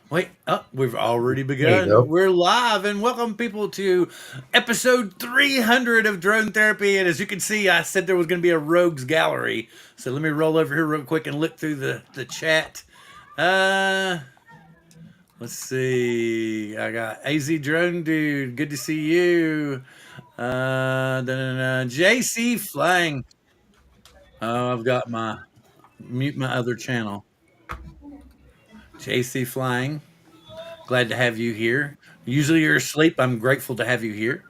Wait, we've already There you begun. go. We're live and welcome people to episode 300 of Drone Therapy. And as you can see, I said there was going to be a rogues gallery. So let me roll over here real quick and look through the chat. Uh, let's see. I got AZ Drone Dude. Good to see you. JC Flying. Oh, I've got my mute my other channel. JC Flying. Glad to have you here. Usually you're asleep. I'm grateful to have you here.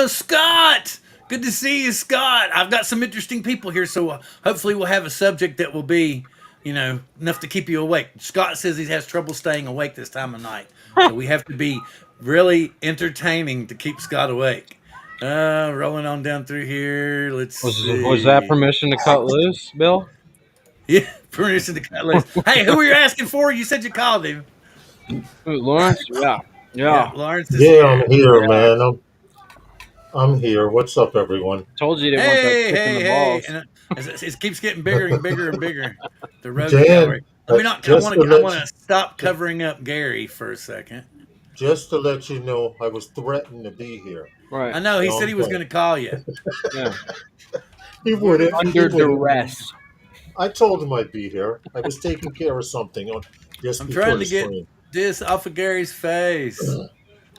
Scott! Good to see you, Scott. I've got some interesting people here, so hopefully we'll have a subject that will be, enough to keep you awake. Scott says he has trouble staying awake this time of night, so we have to be really entertaining to keep Scott awake. Rolling on down through here. Let's Was that see. permission to cut loose, Bill? Yeah, permission to cut loose. Hey, who were you asking for? You said you called him. Ooh, Lawrence? Yeah. Yeah, Yeah. Lawrence is Yeah, I'm here. here, Yeah. man. I'm here. What's up, everyone? Told you didn't want that Hey, kick in hey, the hey! balls. And it keeps getting bigger and bigger and bigger. The rogues Dan, gallery. Let me not. just to I let want to stop covering up Gary for a second. you know, I was threatened to be here. Right. I know he No, said I'm he was going playing. to call you. Yeah. He Where did? wouldn't. He Under wouldn't. duress. I told him I'd be here. I was taking care of something just I'm before trying the to get stream. this off of Gary's face.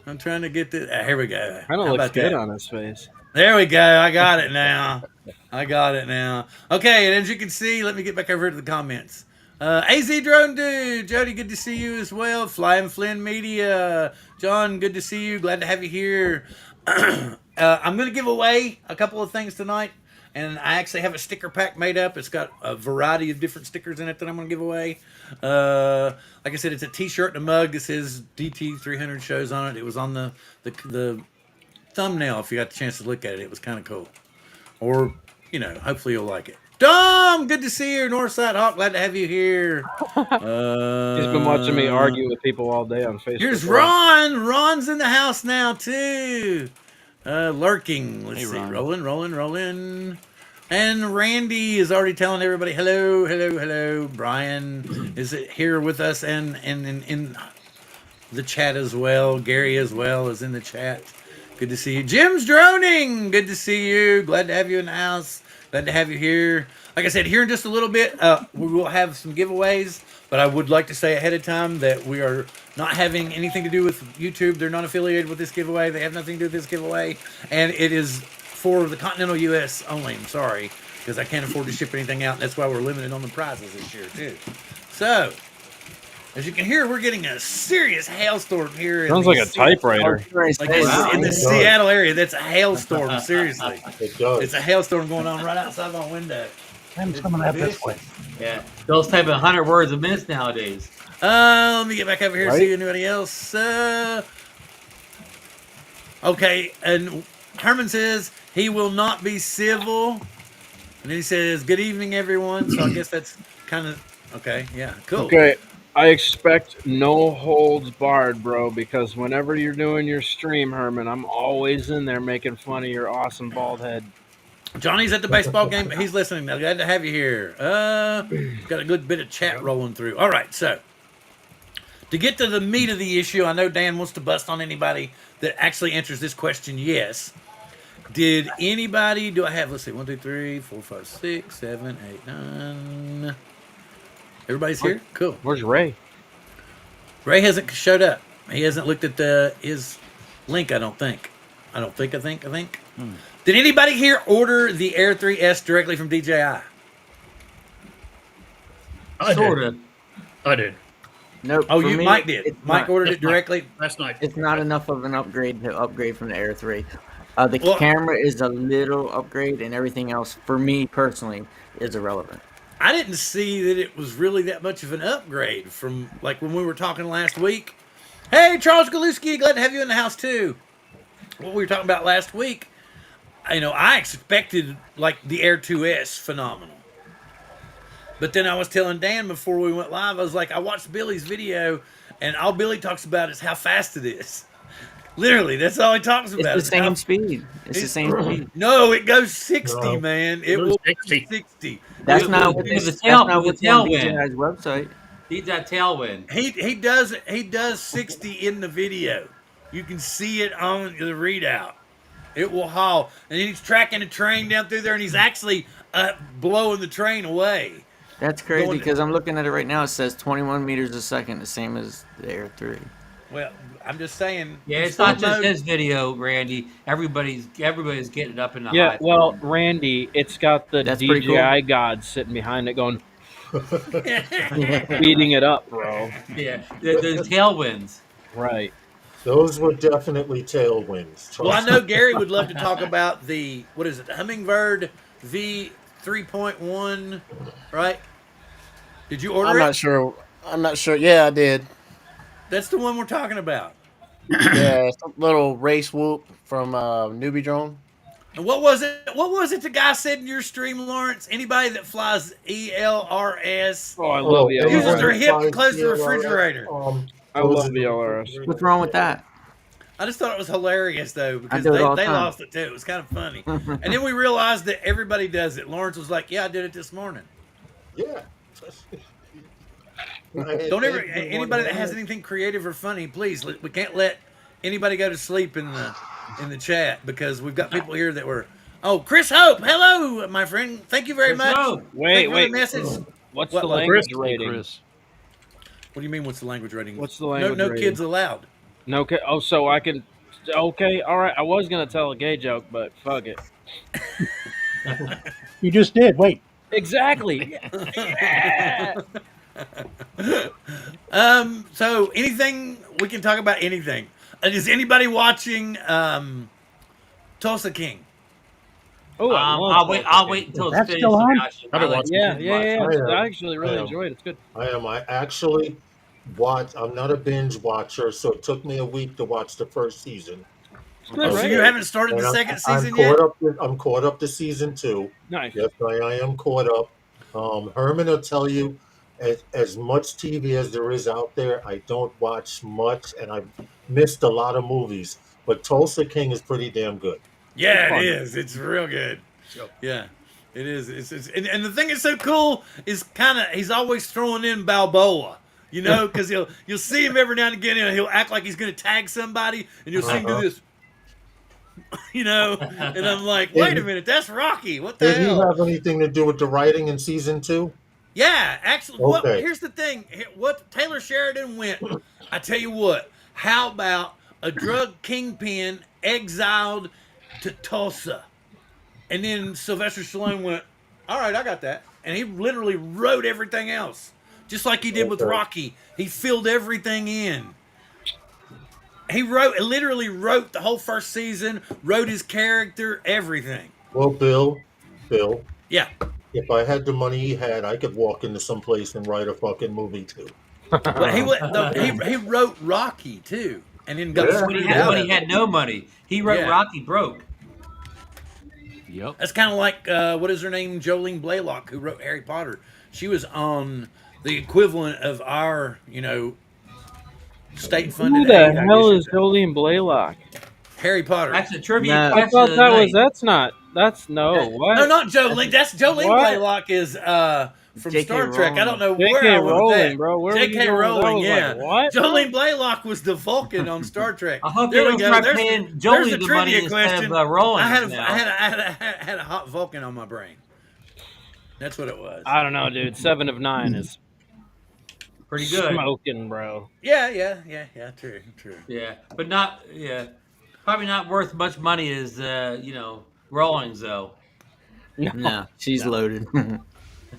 I'm trying to get this. Here we go. Kind of How looks about good that? on his face. There we go. I got it now. I got it now. Okay, and as you can see, let me get back over to the comments. AZ Drone Dude, Jody, good to see you as well. Flying Flynn Media, John, good to see you. Glad to have you here. I'm going to give away a couple of things tonight, and I actually have a sticker pack made up. It's got a variety of different stickers in it that I'm going to give away. Like I said, it's a T-shirt and a mug. This says DT300 shows on it. It was on the thumbnail. If you got the chance to look at it, it was kind of cool. Or, hopefully you'll like it. Dom, good to see you. Northside Hawk, glad to have you here. He's been watching me argue with people all day on Facebook. Here's Ron. Ron's in the house now, too. Lurking. Let's see. Ron. Rolling. And Randy is already telling everybody hello. Brian is here with us and in the chat as well. Gary as well is in the chat. Good to see you. Jim's droning. Good to see you. Glad to have you in the house. Glad to have you here. Like I said, here in just a little bit, we will have some giveaways, but I would like to say ahead of time that we are not having anything to do with YouTube. They're not affiliated with this giveaway. They have nothing to do with this giveaway, and it is for the continental U.S. only. I'm sorry, because I can't afford to ship anything out, and that's why we're limited on the prizes this year, too. So, as you can hear, we're getting a serious hailstorm here. Sounds like a typewriter. Like in the Seattle area. That's a hailstorm, seriously. It does. It's a hailstorm going on right outside my window. I'm coming out this way. Yeah, those type of 100 words a minute nowadays. Let me get back over here and Right. see anybody else. Okay, and Herman says he will not be civil. And then he says, good evening, everyone. So I guess that's kind of, okay, yeah, cool. Okay. I expect no holds barred, bro, because whenever you're doing your stream, Herman, I'm always in there making fun of your awesome bald head. Johnny's at the baseball game, but he's listening. Now, glad to have you here. Got a good bit of chat rolling through. All right, so to get to the meat of the issue, I know Dan wants to bust on anybody that actually answers this question. Yes. Did anybody? Do I have? Let's see. 1, 2, 3, 4, 5, 6, 7, 8, 9. Everybody's here. Cool. Where's Ray? Ray hasn't showed up. He hasn't looked at his link. I think. Did anybody here order the Air 3S directly from DJI? Sort of. I did. Nope. Oh, for me, Mike did. it's Mike not- ordered That's it directly. Last night. It's not enough of an upgrade to upgrade from the Air 3. The Well- camera is a little upgrade, and everything else, for me personally, is irrelevant. I didn't see that it was really that much of an upgrade from like when we were talking last week. Hey, Charles Galuski, glad to have you in the house too. What we were talking about last week, I expected like the Air 2S phenomenal. But then I was telling Dan before we went live, I was like, I watched Billy's video, and all Billy talks about is how fast it is. Literally, that's all he talks It's about. the is how- same speed. It's the same speed. No, it goes 60, No. man. It It goes will 60. 60. That's It not will what be- this. the That's tail- not the what's on tailwind. DJI's website. Needs that tailwind. He does 60 in the video. You can see it on the readout. It will haul, and he's tracking a train down through there, and he's actually blowing the train away. That's crazy Going- because I'm looking at it right now. It says 21 meters a second, the same as the Air 3. Well, I'm just saying. Yeah, it's slow not just mode- his video, Randy. Everybody's getting it up in the Yeah, high. well, Randy, it's got the That's pretty DJI god sitting behind it going, beating it up, bro. Yeah, those tailwinds. Right. Those were definitely tailwinds. Well, I know Gary would love to talk about the Hummingbird V 3.1, right? Did you order I'm it? not sure. I'm not sure. Yeah, I did. That's the one we're talking about. Yeah, some little race whoop from Newbie Drone. And what was it? What was it the guy said in your stream, Lawrence? Anybody that flies ELRS Oh, I love the uses LRS. their hip to close the refrigerator. I love the LRS. What's wrong with that? I just thought it was hilarious though because do it all the they time. lost it too. It was kind of funny. And then we realized that everybody does it. Lawrence was like, "Yeah, I did it this morning." Yeah. Don't ever anybody that has anything creative or funny, please. We can't let anybody go to sleep in the chat because we've got people here that were. Oh, Chris Hope, hello, my friend. Thank you very Chris much. Hope. Thank Wait, you for wait. the message. What's What, the like language Chris, rating? Chris. What do you mean? What's the language rating? What's the language No rating? kids allowed. No, oh, so I can. Okay, all right. I was gonna tell a gay joke, but fuck it. You just did. Wait. Exactly. Yeah. So anything we can talk about anything. Is anybody watching Tulsa King? Oh, I'll wait until it's That's finished. still on? I like Yeah, to yeah, watch it. yeah. I actually really I am. enjoyed it. It's good. I actually watch. I'm not a binge watcher, so it took me a week to watch the first season. It's good, So right? you haven't started And the I'm- second I'm season yet? I'm caught up to season 2. Nice. Yes, I am caught up. Herman will tell you, as much TV as there is out there, I don't watch much, and I've missed a lot of movies. But Tulsa King is pretty damn good. Yeah, Fun. it is. It's real good. Yeah, it is. And the thing that's so cool is he's always throwing in Balboa. You know, because you'll see him every now and again, and he'll act like he's going to tag somebody, and you'll see him do this. You know, and I'm like, wait a minute, that's Rocky. What the Did he hell? have anything to do with the writing in season 2? Yeah, actually, Okay. here's the thing. What Taylor Sheridan went, I tell you what, how about a drug kingpin exiled to Tulsa? And then Sylvester Stallone went, all right, I got that. And he literally wrote everything else. Just like he did with Okay. Rocky. He filled everything in. He literally wrote the whole first season, wrote his character, everything. Well, Bill, Yeah. if I had the money he had, I could walk into some place and write a fucking movie too. But he wrote Rocky too. And then got Yeah. When he screwed had, out when of he it. had no money, he wrote Yeah. Rocky broke. Yep. That's kind of like, what is her name? Jolene Blaylock, who wrote Harry Potter. She was on the equivalent of our, state-funded Who the aid, I hell guess is you'd say. Jolene Blaylock? Harry Potter. That's a trivia Nah. question. I thought of that the was. night. That's no. What? No, not Jolene. That's Jolene What? Blaylock is from J.K. Star Trek. I don't know J.K. where I went with Rowling, that. bro. Where were you J.K. going with that? I Rowling, was yeah. like, what? Jolene Blaylock was the Vulcan on Star Trek. I hope There they we don't go. start There's paying there's Jolie a the money trivia instead question. of Rollins I now. had a hot Vulcan on my brain. That's what it was. I don't know, dude. 7 of 9 is Pretty good. smoking, bro. Yeah. True. Yeah, but not probably not worth much money as Rollins though. No, she's loaded. Well,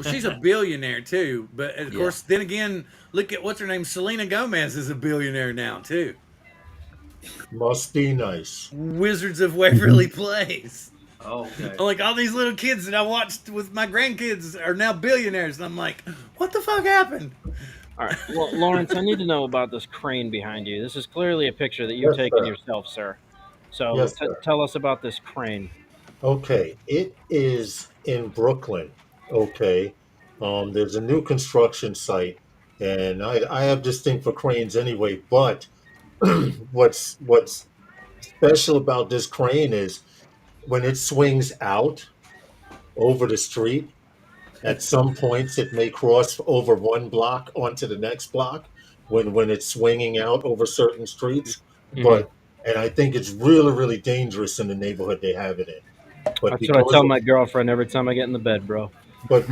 she's a billionaire too, but of Yeah. course, then again, look at what's her name. Selena Gomez is a billionaire now too. Must be nice. Wizards of Waverly Place. Oh, okay. Like all these little kids that I watched with my grandkids are now billionaires, and I'm like, what the fuck happened? All right. Well, Lawrence, I need to know about this crane behind you. This is clearly a picture that you've Yes, taken sir. yourself, sir. So Yes, sir. tell us about this crane. Okay, it is in Brooklyn. Okay, there's a new construction site, and I have this thing for cranes anyway. But what's special about this crane is when it swings out over the street, At some points, it may cross over one block onto the next block when it's swinging out over certain streets. Mhm. But and I think it's really really dangerous in the neighborhood they have it in. But That's what I because tell of, my girlfriend every time I get in the bed, bro. but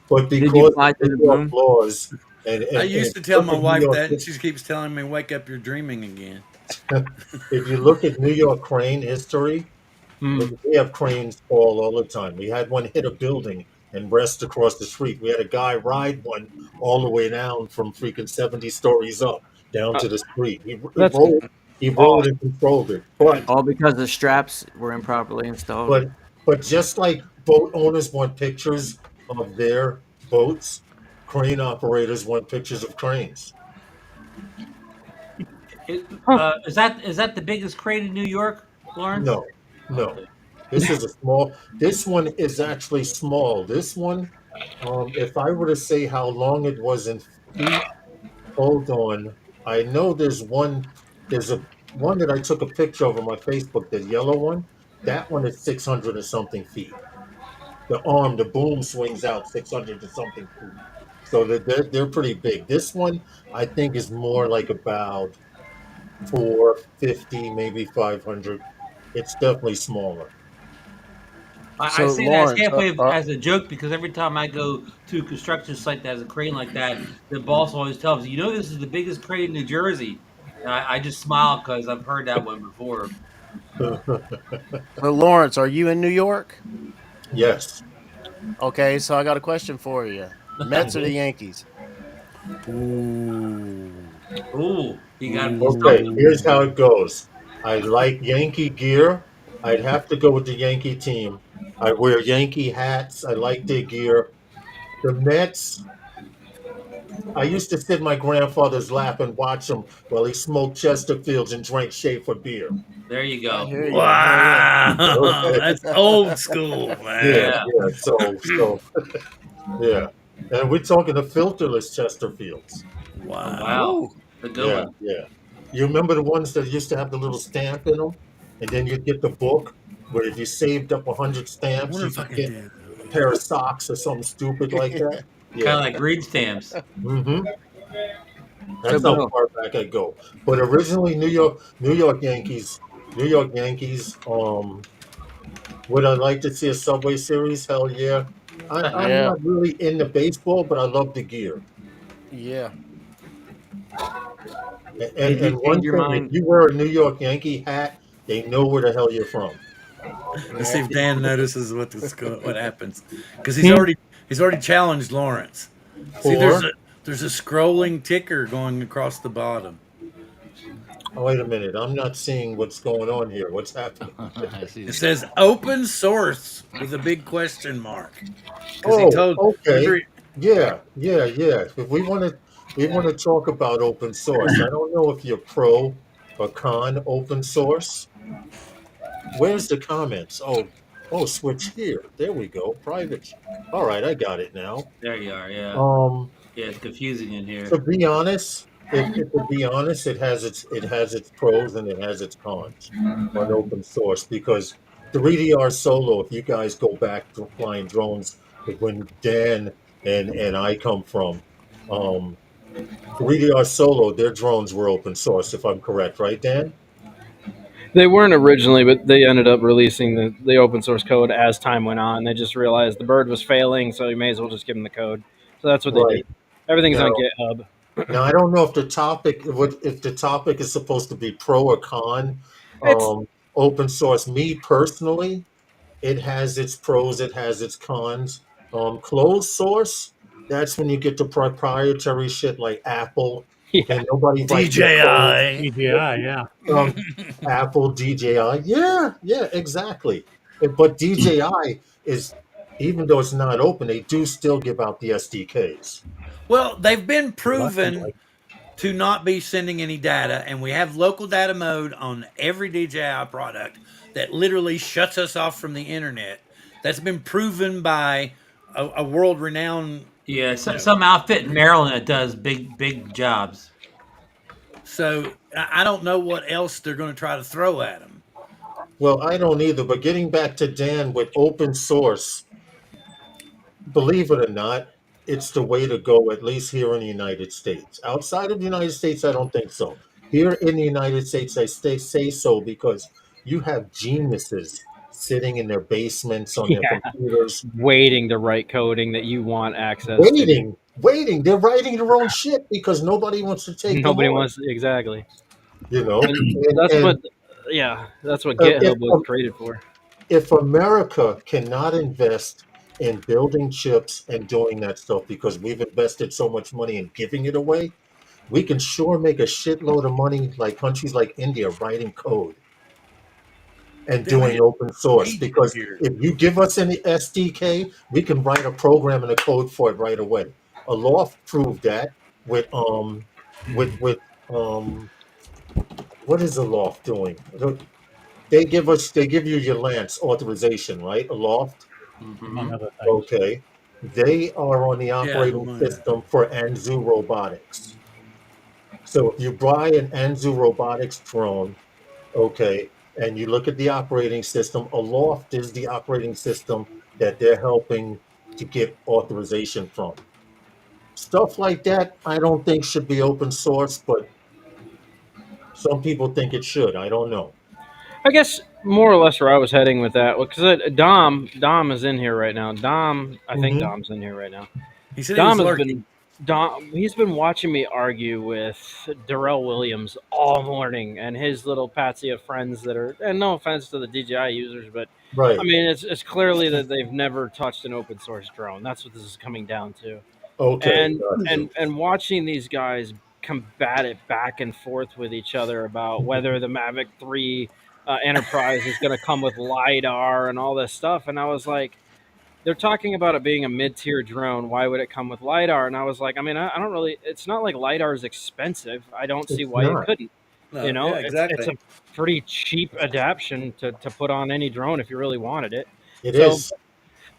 but Did you because fly of through New the York boom? laws I and used if to you tell look my at New wife York, that, and she keeps telling me, "Wake up, you're dreaming again." if you look at New York crane history, Mm. we have cranes all the time. We had one hit a building and rest across the street. We had a guy ride one all the way down from freaking 70 stories up down Uh, to the street. that's He rode awesome. and controlled it. But All because the straps were improperly installed. but but just like boat owners want pictures of their boats, crane operators want pictures of cranes. Huh. Is that the biggest crane in New York, Lawrence? No, no. Okay. This is a small. This one is actually small. This one, if I were to say how long it was in feet, hold on. I know there's one. There's a one that I took a picture of on my Facebook. The yellow one. That one is 600 or something feet. The boom swings out 600 or something feet. So they're pretty big. This one I think is more like about 450, maybe 500. It's definitely smaller. I So say that as Lawrence, halfway as a joke because every time I go to a construction site that has a crane like that, the boss always tells me, "You know, this is the biggest crane in New Jersey." And I just smile because I've heard that one before. so Lawrence, are you in New York? Yes. Okay, so I got a question for you. Mets or the Mhm. Yankees? Ooh. Ooh, he got me Okay, stumped. here's how it goes. I like Yankee gear. I'd have to go with the Yankee team. I wear Yankee hats. I like their gear. The Mets, I used to sit in my grandfather's lap and watch him while he smoked Chesterfields and drank Schaefer beer. There you I go. hear you. I hear you. Wow, Okay. that's old school, Yeah, man. Yeah. yeah. Yeah. And we're talking the filterless Chesterfields. Oh Wow. wow, Woo. the good Yeah, one. yeah. You remember the ones that used to have the little stamp in them, and then you'd get the book where if you saved up 100 I stamps, wonder you if I could can get do. a pair of socks or something stupid like that. Kind Yeah. of like green stamps. hmm So, That's how Bill, far back I go. But originally, New York Yankees. Would I like to see a Subway Series? Hell yeah. I'm Yeah, not really into baseball, but I love the gear. yeah. did you And change one your thing, if mind? you wear a New York Yankee hat, they know where the hell you're from. Let's see if Dan notices what happens, because Hmm. he's already challenged Lawrence. See, Or, there's a scrolling ticker going across the bottom. oh, wait a minute, I'm not seeing what's going on here. What's happening? I see It it. says open source with a big question mark, because he Oh, told. okay. Remember, Yeah, yeah, yeah. If we want to talk about open source. I don't know if you're pro or con open source. Where's the comments? Oh, switch here. There we go. Private. All right, I got it now. There you are. Yeah. Um, Yeah, it's confusing in to here. be honest, to be honest, it has its pros and it has its cons on open source because 3DR Solo, if you guys go back to flying drones when Dan and I come from, um, 3DR Solo, their drones were open source, if I'm correct, right, Dan? They weren't originally, but they ended up releasing the open source code as time went on. They just realized the bird was failing, so you may as well just give them the code. So that's what they did. Right. Everything's on Now, GitHub. now I don't know if the topic is supposed to be pro or con, It's open source. Me personally, it has its pros, it has its cons. Closed source, that's when you get to proprietary shit like Apple, yeah. and nobody write your code. DJI. CGI, yeah. Um, Apple, DJI, yeah, yeah, exactly. But DJI is, even though it's not open, they do still give out the SDKs. Well, they've been proven Like, to not be sending any data, and we have local data mode on every DJI product that literally shuts us off from the internet. That's been proven by a world renowned, Yeah, you know. some outfit in Maryland that does big jobs. So I don't know what else they're going to try to throw at them. well, I don't either. But getting back to Dan with open source, believe it or not, it's the way to go, at least here in the United States. Outside of the United States, I don't think so. Here in the United States, say so because you have geniuses sitting in their basements on their Yeah, computers, waiting to write coding that you want access to. waiting. They're writing their own shit because nobody wants to take them Nobody on. wants exactly, You know, and that's and what, yeah, that's what if GitHub was created for. if America cannot invest in building chips and doing that stuff because we've invested so much money in giving it away, we can sure make a shitload of money like countries like India writing code and Then I doing just open source. aged Because here. if you give us any SDK, we can write a program and a code for it right away. Aloft proved that with with what is Aloft doing? They give you your Lance authorization, right? Aloft. among Mm-hmm. other things. Okay. They are on the Yeah, operating among other. system for Anzu Robotics. So if you buy an Anzu Robotics drone, okay, and you look at the operating system, Aloft is the operating system that they're helping to get authorization from. Stuff like that, I don't think should be open source, but some people think it should. I don't know. I guess more or less where I was heading with that, because Dom is in here right now. I think Hmm. Dom's in here right now. He said he was Dom has lurking. been he's been watching me argue with Darrell Williams all morning and his little patsy of friends that are, and no offense to the DJI users, but I Right. mean it's clearly that they've never touched an open source drone. That's what this is coming down to. Okay. And Got you. and watching these guys combat it back and forth with each other about whether the Mavic 3 Enterprise is going to come with lidar and all this stuff, and I was like, they're talking about it being a mid-tier drone. Why would it come with lidar? And I was like, I mean, I don't really. It's not like lidar is expensive. I don't see It's why it not. couldn't. You No, know, yeah, it's exactly. a pretty cheap adaptation to put on any drone if you really wanted it. It So, is.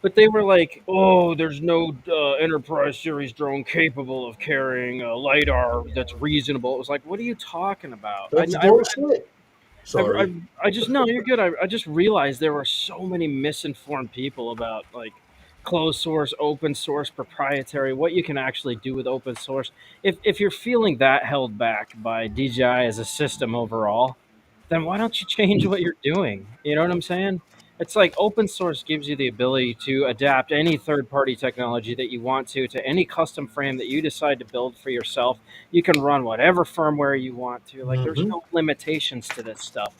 but they were like, oh, there's no Enterprise series drone capable of carrying a lidar that's reasonable. It was like, what are you talking about? That's bullshit. Sorry. I just no, you're good. I just realized there were so many misinformed people about like closed source, open source, proprietary, what you can actually do with open source. If you're feeling that held back by DJI as a system overall, then why don't you change what you're doing? You know what I'm saying? It's like open source gives you the ability to adapt any third party technology that you want to any custom frame that you decide to build for yourself. You can run whatever firmware you want to. Like there's Hmm. no limitations to this stuff.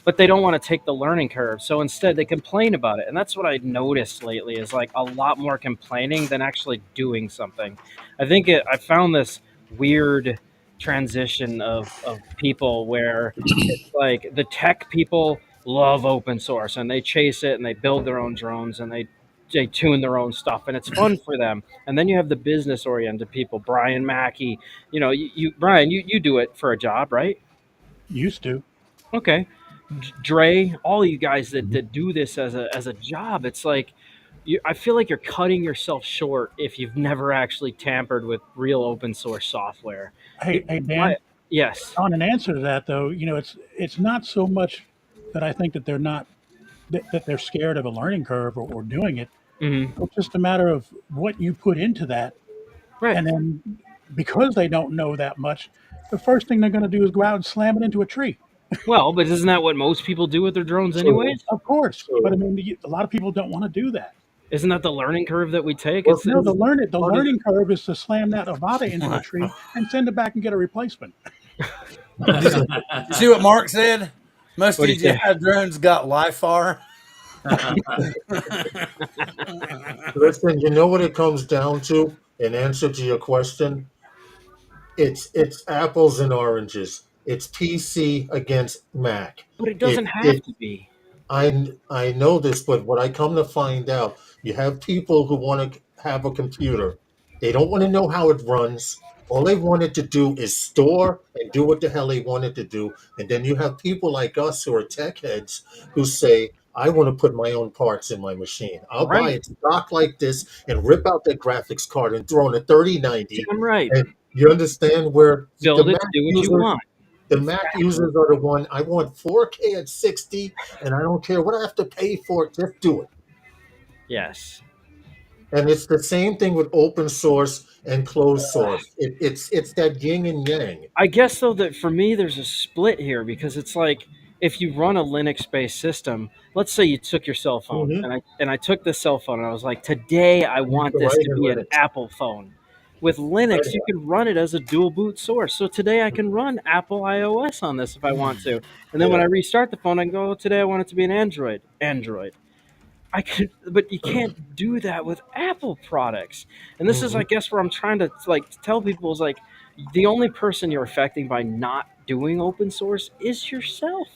But they don't want to take the learning curve. So instead they complain about it. And that's what I noticed lately is like a lot more complaining than actually doing something. I found this weird transition of people where it's like the tech people love open source and they chase it and they build their own drones and they tune their own stuff and it's fun for them. And then you have the business oriented people, Brian Mackey. You know, you Brian, you do it for a job, right? Used to. Okay. Dre, all you guys that do this as a job, it's like I feel like you're cutting yourself short if you've never actually tampered with real open source software. Hey, Why? Dan. Yes. On an answer to that, though, it's not so much that I think that they're not that they're scared of a learning curve or doing it. Hmm. It's just a matter of what you put into that, Right. and then because they don't know that much, the first thing they're going to do is go out and slam it into a tree. Well, but isn't that what most people do with their drones, So, anyways? Of course, but I so mean, a lot of people don't want to do that. Isn't that the learning curve that we take? well, No, see, the funny, learning curve is to slam that Avata into a tree and send it back and get a replacement. You see what Mark said? Most What do you DJI say? drones got LiFAR. listen, you know what it comes down to? In answer to your question, it's apples and oranges. It's PC against Mac. But it It doesn't have it to be. I know this, but what I come to find out, you have people who want to have a computer. They don't want to know how it runs. All they wanted to do is store and do what the hell they wanted to do. And then you have people like us who are tech heads who say, I want to put my own parts in my machine. I'll buy Right. it stock like this and rip out that graphics card and throw in a 3090. Damn right. And you understand where Build it, do what you want. The Mac users are the one, I want 4K at 60, and I don't care what I have to pay for it, just do it. Yes. And it's the same thing with open source and closed source. It's that yin and yang. I guess though that for me there's a split here because it's like if you run a Linux based system, let's say you took your cell phone Mm-hmm. and I took this cell phone and I was like, today I You want can this write to in be an Linux. Apple phone. With Right. Linux, you can run it as a dual boot source. So today I can run Apple iOS on this if I want to. And then when Yeah. I restart the phone, I can go, oh, today I want it to be an Android. Android. I could, but you can't do that with Apple products. And this is, Mm-hmm. I guess, where I'm trying to like tell people is like, the only person you're affecting by not doing open source is yourself.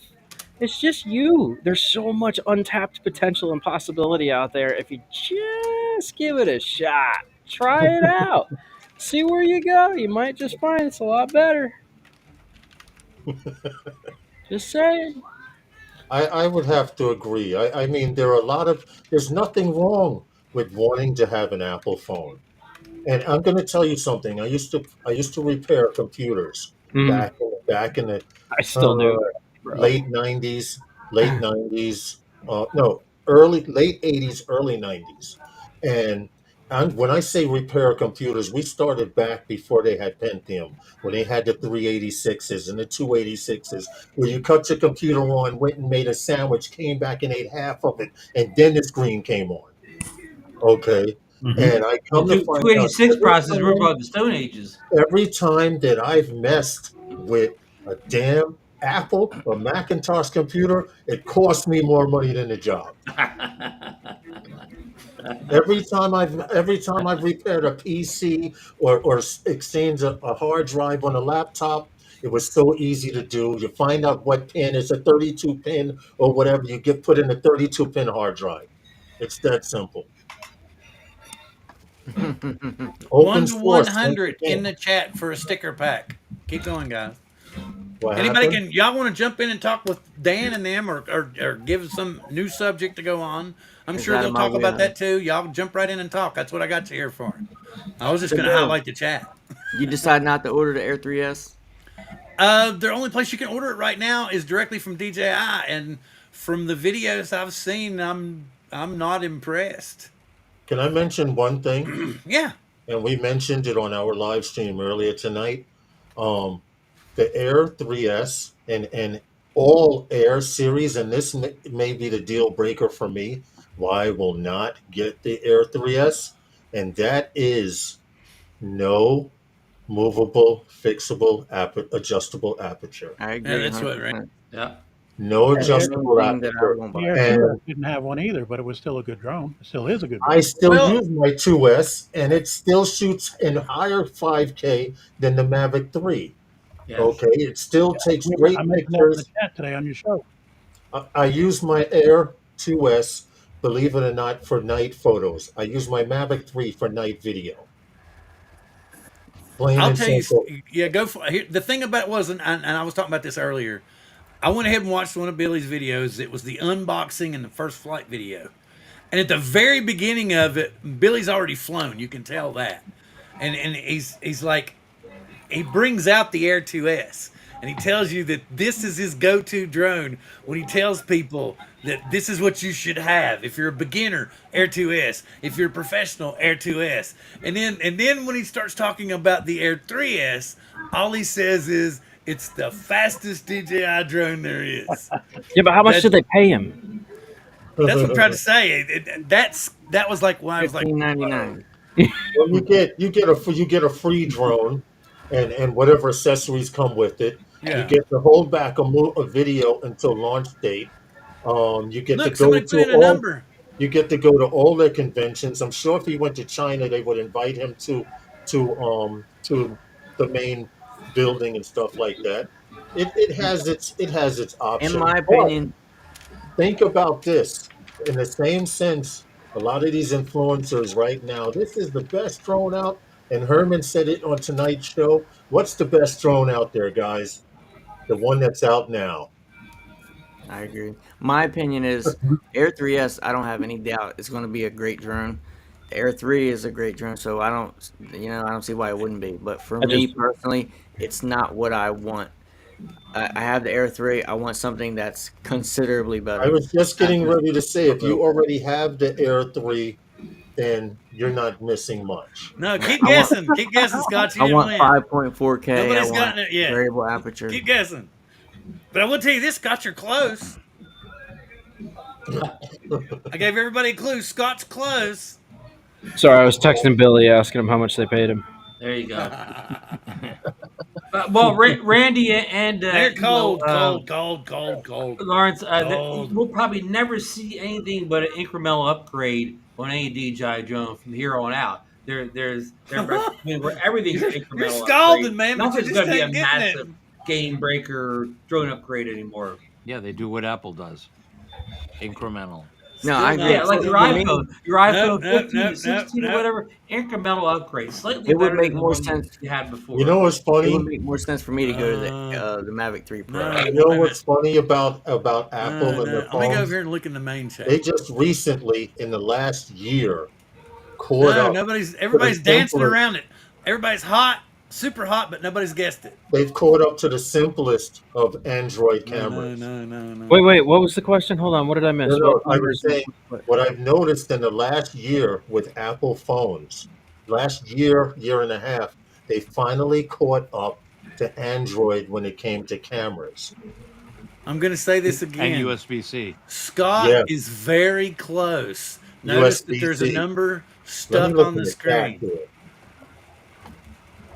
It's just you. There's so much untapped potential and possibility out there if you just give it a shot. Try it out. See where you go. You might just find it's a lot better. Just saying. I would have to agree. I mean, there are a lot of, there's nothing wrong with wanting to have an Apple phone. And I'm going to tell you something. I used to repair computers Mm, back in the I still uh, do, bro. late 90s, no, late 80s, early 90s. And when I say repair computers, we started back before they had Pentium, when they had the 386s and the 286s, where you cut your computer on, went and made a sandwich, came back and ate half of it, and then the screen came on. Okay. Mm-hmm. And I The come to find out 286 process, we're about the Stone Ages. every time that I've messed with a damn Apple or Macintosh computer, it costs me more money than the job. Every time I've repaired a PC or exchanged a hard drive on a laptop, it was so easy to do. You find out what pin is a 32 pin or whatever. You get put in a 32 pin hard drive. It's that simple. Open One to one source once hundred in again. the chat for a sticker pack. Keep going, guys. What Anybody happened? can y'all want to jump in and talk with Dan and them, or give some new subject to go on? I'm It's sure out of they'll my talk about wheelhouse. that too. Y'all jump right in and talk. That's what I got you here for. I was just So, going to Bill, highlight the chat. you decide not to order the Air 3S? The only place you can order it right now is directly from DJI, and from the videos I've seen, I'm not impressed. Can I mention one thing? Yeah. And we mentioned it on our live stream earlier tonight. Um, the Air 3S and all Air series, and this may be the deal breaker for me, why I will not get the Air 3S, and that is no movable, fixable, adjustable aperture. I Yeah, agree that's what, right? 100%. Yeah. No That's the main adjustable thing that I aperture. won't The buy. Air And 2S didn't have one either, but it was still a good drone. It still is a good I drone. still Well, use my 2S, and it still shoots in higher 5K than the Mavic 3. Yes. Okay, it still takes I great mentioned that in the pictures. chat today on your show. I use my Air 2S, believe it or not, for night photos. I use my Mavic 3 for night video. Plain I'll and tell you. simple. Yeah, go for here. The thing about it was, and I was talking about this earlier. I went ahead and watched one of Billy's videos. It was the unboxing and the first flight video. And at the very beginning of it, Billy's already flown. You can tell that. And he's like, he brings out the Air 2S and he tells you that this is his go-to drone when he tells people that this is what you should have. If you're a beginner, Air 2S. If you're a professional, Air 2S. And then when he starts talking about the Air 3S, all he says is it's the fastest DJI drone there is. Yeah, but how much That did they pay him? that's what I'm trying to say. That was like why I was like, whoa. 15.99. Well, you get a free drone, and whatever accessories come with it. You Yeah. get to hold back a video until launch date. You get to Look, go somebody to put in a all number. You get to go to all their conventions. I'm sure if he went to China, they would invite him to the main building and stuff like that. It has its In options. my But opinion, think about this. In the same sense, a lot of these influencers right now, this is the best drone out. And Herman said it on tonight's show. What's the best drone out there, guys? The one that's out now. I agree. My opinion is Air 3S, I don't have any doubt it's going to be a great drone. The Air 3 is a great drone, so I don't see why it wouldn't be. But for I me just personally, it's not what I want. I have the Air 3. I want something that's considerably I better. was just Not getting just ready to say, a if little you better. already have the Air 3, then you're not missing much. No, keep guessing. Keep guessing, Scott. You I didn't want win. 5.4K. Nobody's I gotten want it yet. variable aperture. Keep guessing. But I will tell you this, Scott, you're close. I gave everybody a clue. Scott's close. Sorry, I was texting Billy asking him how much they paid him. There you go. Well, Randy and They're cold, you know, cold. Lawrence, Cold. we'll probably never see anything but an incremental upgrade on any DJI drone from here on out. Where everything's an incremental. You're scalding, upgrade. man, but Nothing's you going to just be a ain't getting it. massive game breaker drone upgrade anymore. Yeah, they do what Apple does. Incremental. No, I agree. Yeah, like your iPhone, 15 to 16 nope. or whatever, incremental upgrade, slightly It would better make than the more one sense. you had before. You know what's It would funny? make more sense for me to go to the Mavic 3 Pro. no. You know what's funny about Apple and their Let me go over phones? here and look in the main chat. They just recently, in the last year, caught up. Everybody's dancing around it. Everybody's hot, super hot, but nobody's guessed it. They've caught up to the simplest of Android cameras. No. Wait, what was the question? Hold on, what did I miss? No, What I was saying, what I've noticed in the last year with Apple phones, last year and a half, they finally caught up to Android when it came to cameras. I'm going to say this again. And USB-C. Scott Yes. is very close. Notice that there's a USB-C. number Let me stuck look on in the the screen. chat here.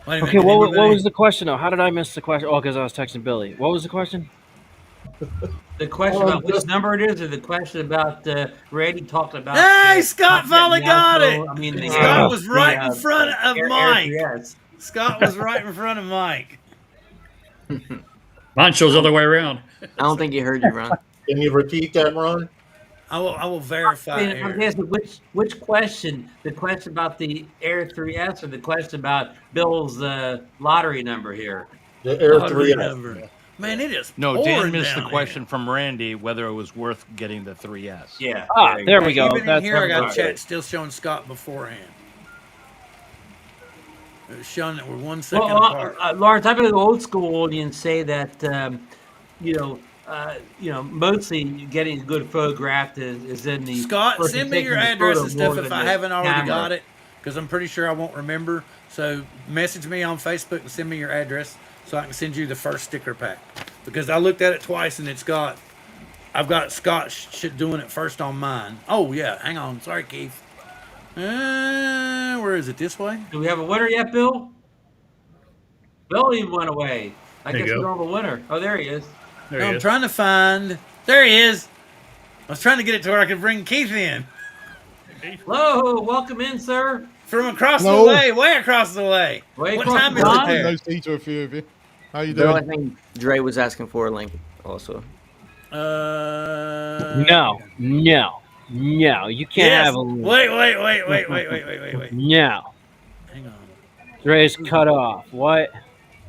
Wait a Okay, minute, what anybody- was the question though? How did I miss the question? Oh, because I was texting Billy. What was the question? The question Oh, about which just- number it is, or the question about Randy talking about. Hey, Scott finally got it. I mean, Scott was right in front of Mike. Yes. Scott was right in front of Mike. Mine shows the other way around. I don't think you heard you, Ron. Can you repeat that, Ron? I will verify I'm here. asking which question? The question about the Air 3S, or the question about Bill's lottery number here? The Air Lottery 3S. number. Man, it is No, Dan pouring missed the down question from Randy whether it was worth getting the 3S. Yeah. There we go. Even in That's here, I got right. chat still showing Scott beforehand. It was showing that we're 1 second apart. Lawrence, I'm going to go old school and say that mostly getting a good photograph is in the Scott, person send me taking your the address photo and stuff more if than I the haven't already camera. got it, because I'm pretty sure I won't remember. So message me on Facebook and send me your address so I can send you the first sticker pack. Because I looked at it twice and I've got Scott doing it first on mine. Oh yeah, hang on. Sorry, Keith. Where is it? This way? Do we have a winner yet, Bill? Bill even went away. I There you guess we go. don't have a winner. Oh, there he is. There No, he I'm is. trying to find. There he is. I was trying to get it to where I could bring Keith in Hello, welcome in, sir. from across Hello. the way, way across the way. Way What across time the is it pond? there? No see to a few of you. How you Bill, I doing? think Dre was asking for a link also. No. You can't Yes. have a link. Wait. No. Hang on. Dre's cut off. What?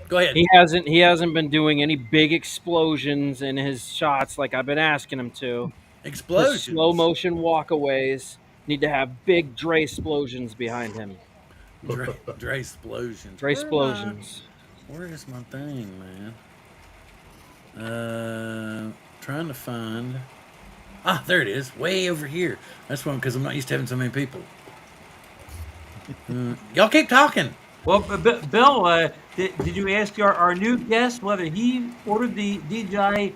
Go ahead. He hasn't been doing any big explosions in his shots like I've been asking him to. His Explosion. slow motion walkaways need to have big Dre explosions behind him. Dre explosions. Dre explosions. Where is my thing, man? Trying to find. Ah, there it is. Way over here. That's one because I'm not used to having so many people. Y'all keep talking. Well, Bill, did you ask our new guest whether he ordered the DJI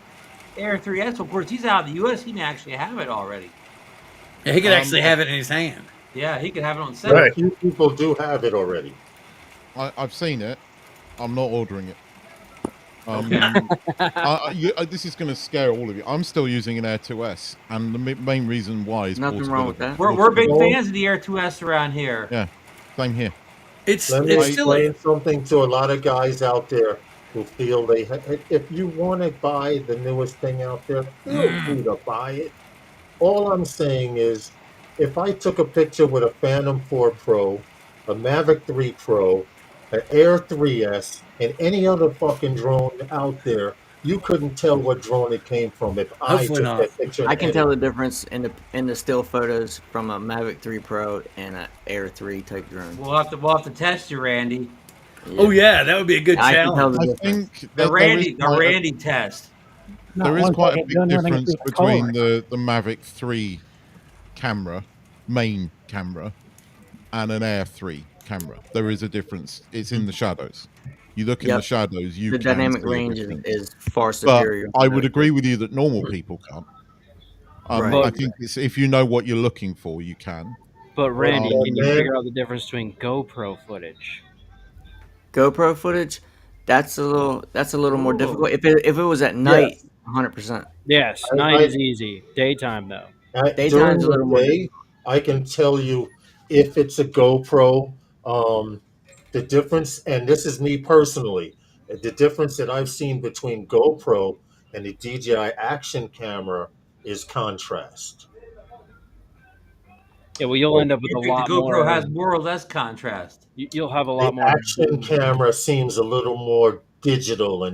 Air 3S? Of course, he's out of the U.S. He may actually have it already. Yeah, he could actually have it in his hand. Yeah, he could have it on set. Right. A few people do have it already. I've seen it. I'm not ordering it. This is going to scare all of you. I'm still using an Air 2S, and the main reason why is Nothing wrong with that. We're big Well- fans of the Air 2S around here. Yeah, same here. It's Let me still explain something to a lot of guys out there who feel if you want to buy the newest thing out there, feel free to buy it. All I'm saying is, if I took a picture with a Phantom 4 Pro, a Mavic 3 Pro, an Air 3S, and any other fucking drone out there, you couldn't tell what drone it came from if I Hopefully took not. that picture. I can and tell the difference in the still photos from a Mavic 3 Pro and an Air 3 type drone. We'll have to test you, Randy. Oh yeah, that would be a good I can tell challenge. the I difference. think The Randy test. there is Not quite a one big second, difference it's between color. the Mavic 3 camera, main camera, and an Air 3 camera. There is a difference. It's in the shadows. You look in the Yep. shadows, you The can dynamic see a range difference. is far But superior. I would agree with you that normal people can't. Right. I think it's, if you know what you're looking for, you can. But Randy, Well, can you man, figure out the difference between GoPro footage? GoPro footage, that's a little more difficult. Ooh. If it was at night, yes. 100%. Yes, night is easy. Daytime though. During Daytime's a the little more day, difficult. I can tell you if it's a GoPro, um, the difference, and this is me personally, the difference that I've seen between GoPro and the DJI action camera is contrast. Yeah, well, you'll So end up with You a think the lot GoPro more. has more or less contrast? You'll have a the lot more action boom. camera seems a little more digital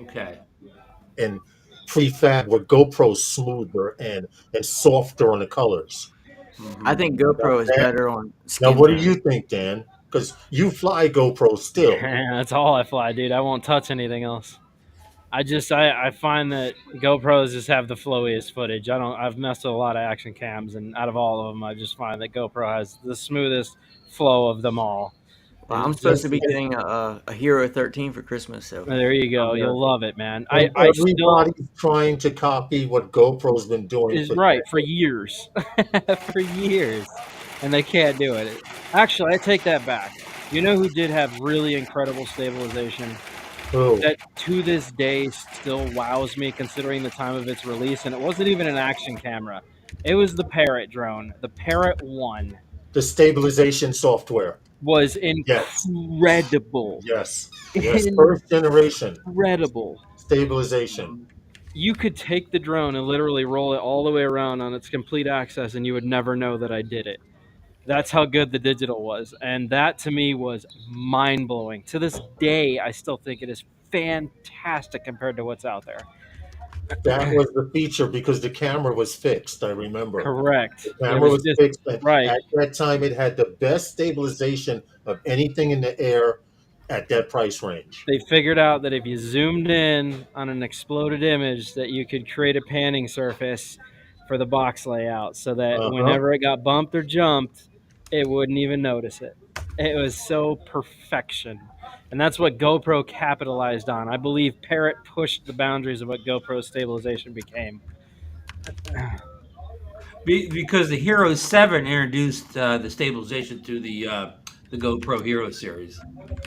Okay. and prefab, where GoPro's smoother and softer on the colors. I Hmm. think Now, GoPro is Dan, better on now skin what do tone. you think, Dan? Because you fly GoPro still. That's all I fly, dude. I won't touch anything else. I find that GoPros just have the flowiest footage. I've messed with a lot of action cams, and out of all of them, I just find that GoPro has the smoothest flow of them all. Well, I'm It supposed to just be getting a Hero 13 for Christmas, so there you go. I'm You'll gonna. love it, man. And I still everybody's trying to copy what GoPro's been doing is for right for decades. years, for years, and they can't do it. Actually, I take that back. You know who did have really incredible stabilization Oh, that to this day still wows me considering the time of its release, and it wasn't even an action camera. It was the Parrot drone. The Parrot 1 the stabilization software. was Yes, incredible. yes, yes. First generation Incredible. stabilization. You could take the drone and literally roll it all the way around on its complete axis, and you would never know that I did it. That's how good the digital was. And that to me was mind blowing. To this day, I still think it is fantastic compared to what's out there. That was the feature because the camera was fixed. I remember the Correct. It camera was was just fixed, and right. at that time, it had the best stabilization of anything in the air at that price range. They figured out that if you zoomed in on an exploded image, that you could create a panning surface for the box layout so that Uh huh. whenever it got bumped or jumped, it wouldn't even notice it. It was so perfection. And that's what GoPro capitalized on. I believe Parrot pushed the boundaries of what GoPro stabilization became. Because the Hero 7 introduced the stabilization to the GoPro Hero series.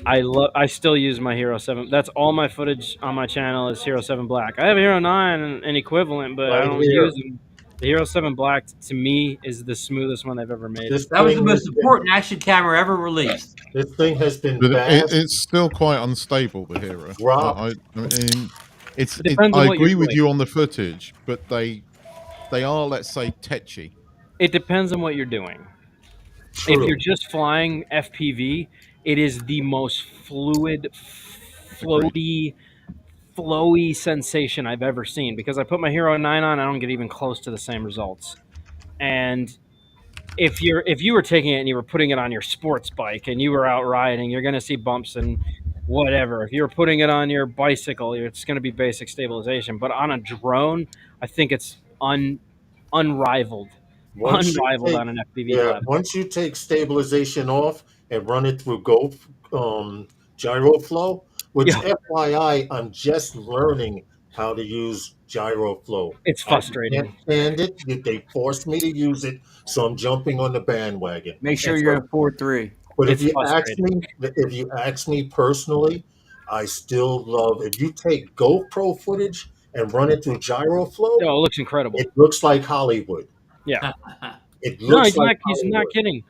I still use my Hero 7. That's all my footage on my channel is Hero 7 Black. I have a Hero 9 and equivalent, but I Right don't use here, them. The Hero 7 Black to me is the smoothest one they've ever made. this That was the thing has most been important action camera ever released. this thing has been But fast it's still quite unstable, the Hero. dropped. I mean, It depends on I what you're agree with doing. you on the footage, but they are, let's say, tetchy. It depends on what you're doing. If you're True. just flying FPV, it is the most fluid, Agreed. flowy sensation I've ever seen. Because I put my Hero 9 on, I don't get even close to the same results. And if you were taking it and you were putting it on your sports bike and you were out riding, you're going to see bumps and whatever. If you're putting it on your bicycle, it's going to be basic stabilization. But on a drone, I think it's unrivaled, Once you unrivaled take on an FPV Yeah, platform. once you take stabilization off and run it through Go gyro flow, which Yeah, FYI, I'm just learning how to use gyro flow. it's I can't frustrating. stand it. They force me to use it, so I'm jumping on the bandwagon. Make sure It's you're in 4.3. But it's frustrating. if you ask me personally, I still love if you take GoPro footage and run it through gyro flow, Oh, it looks incredible. it looks like Hollywood. Yeah. It No, looks like he's not Hollywood. kidding.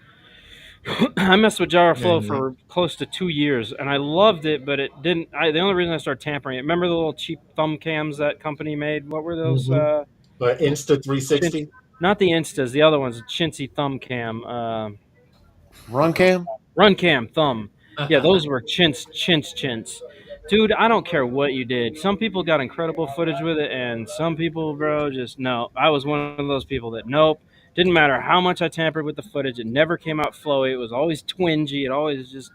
I messed with Gyroflow Mhm. for close to 2 years, and I loved it, but it didn't. The only reason I started tampering it. Remember the little cheap thumb cams that company made? What were those? Mhm. Insta Chintz, 360. not the Instas. The other ones, chintzy thumb cam. Run cam. Run cam thumb. Yeah, those were chintz. Dude, I don't care what you did. Some people got incredible footage with it, and some people, bro, just no. I was one of those people that nope. Didn't matter how much I tampered with the footage, it never came out flowy. It was always twingy. It always just.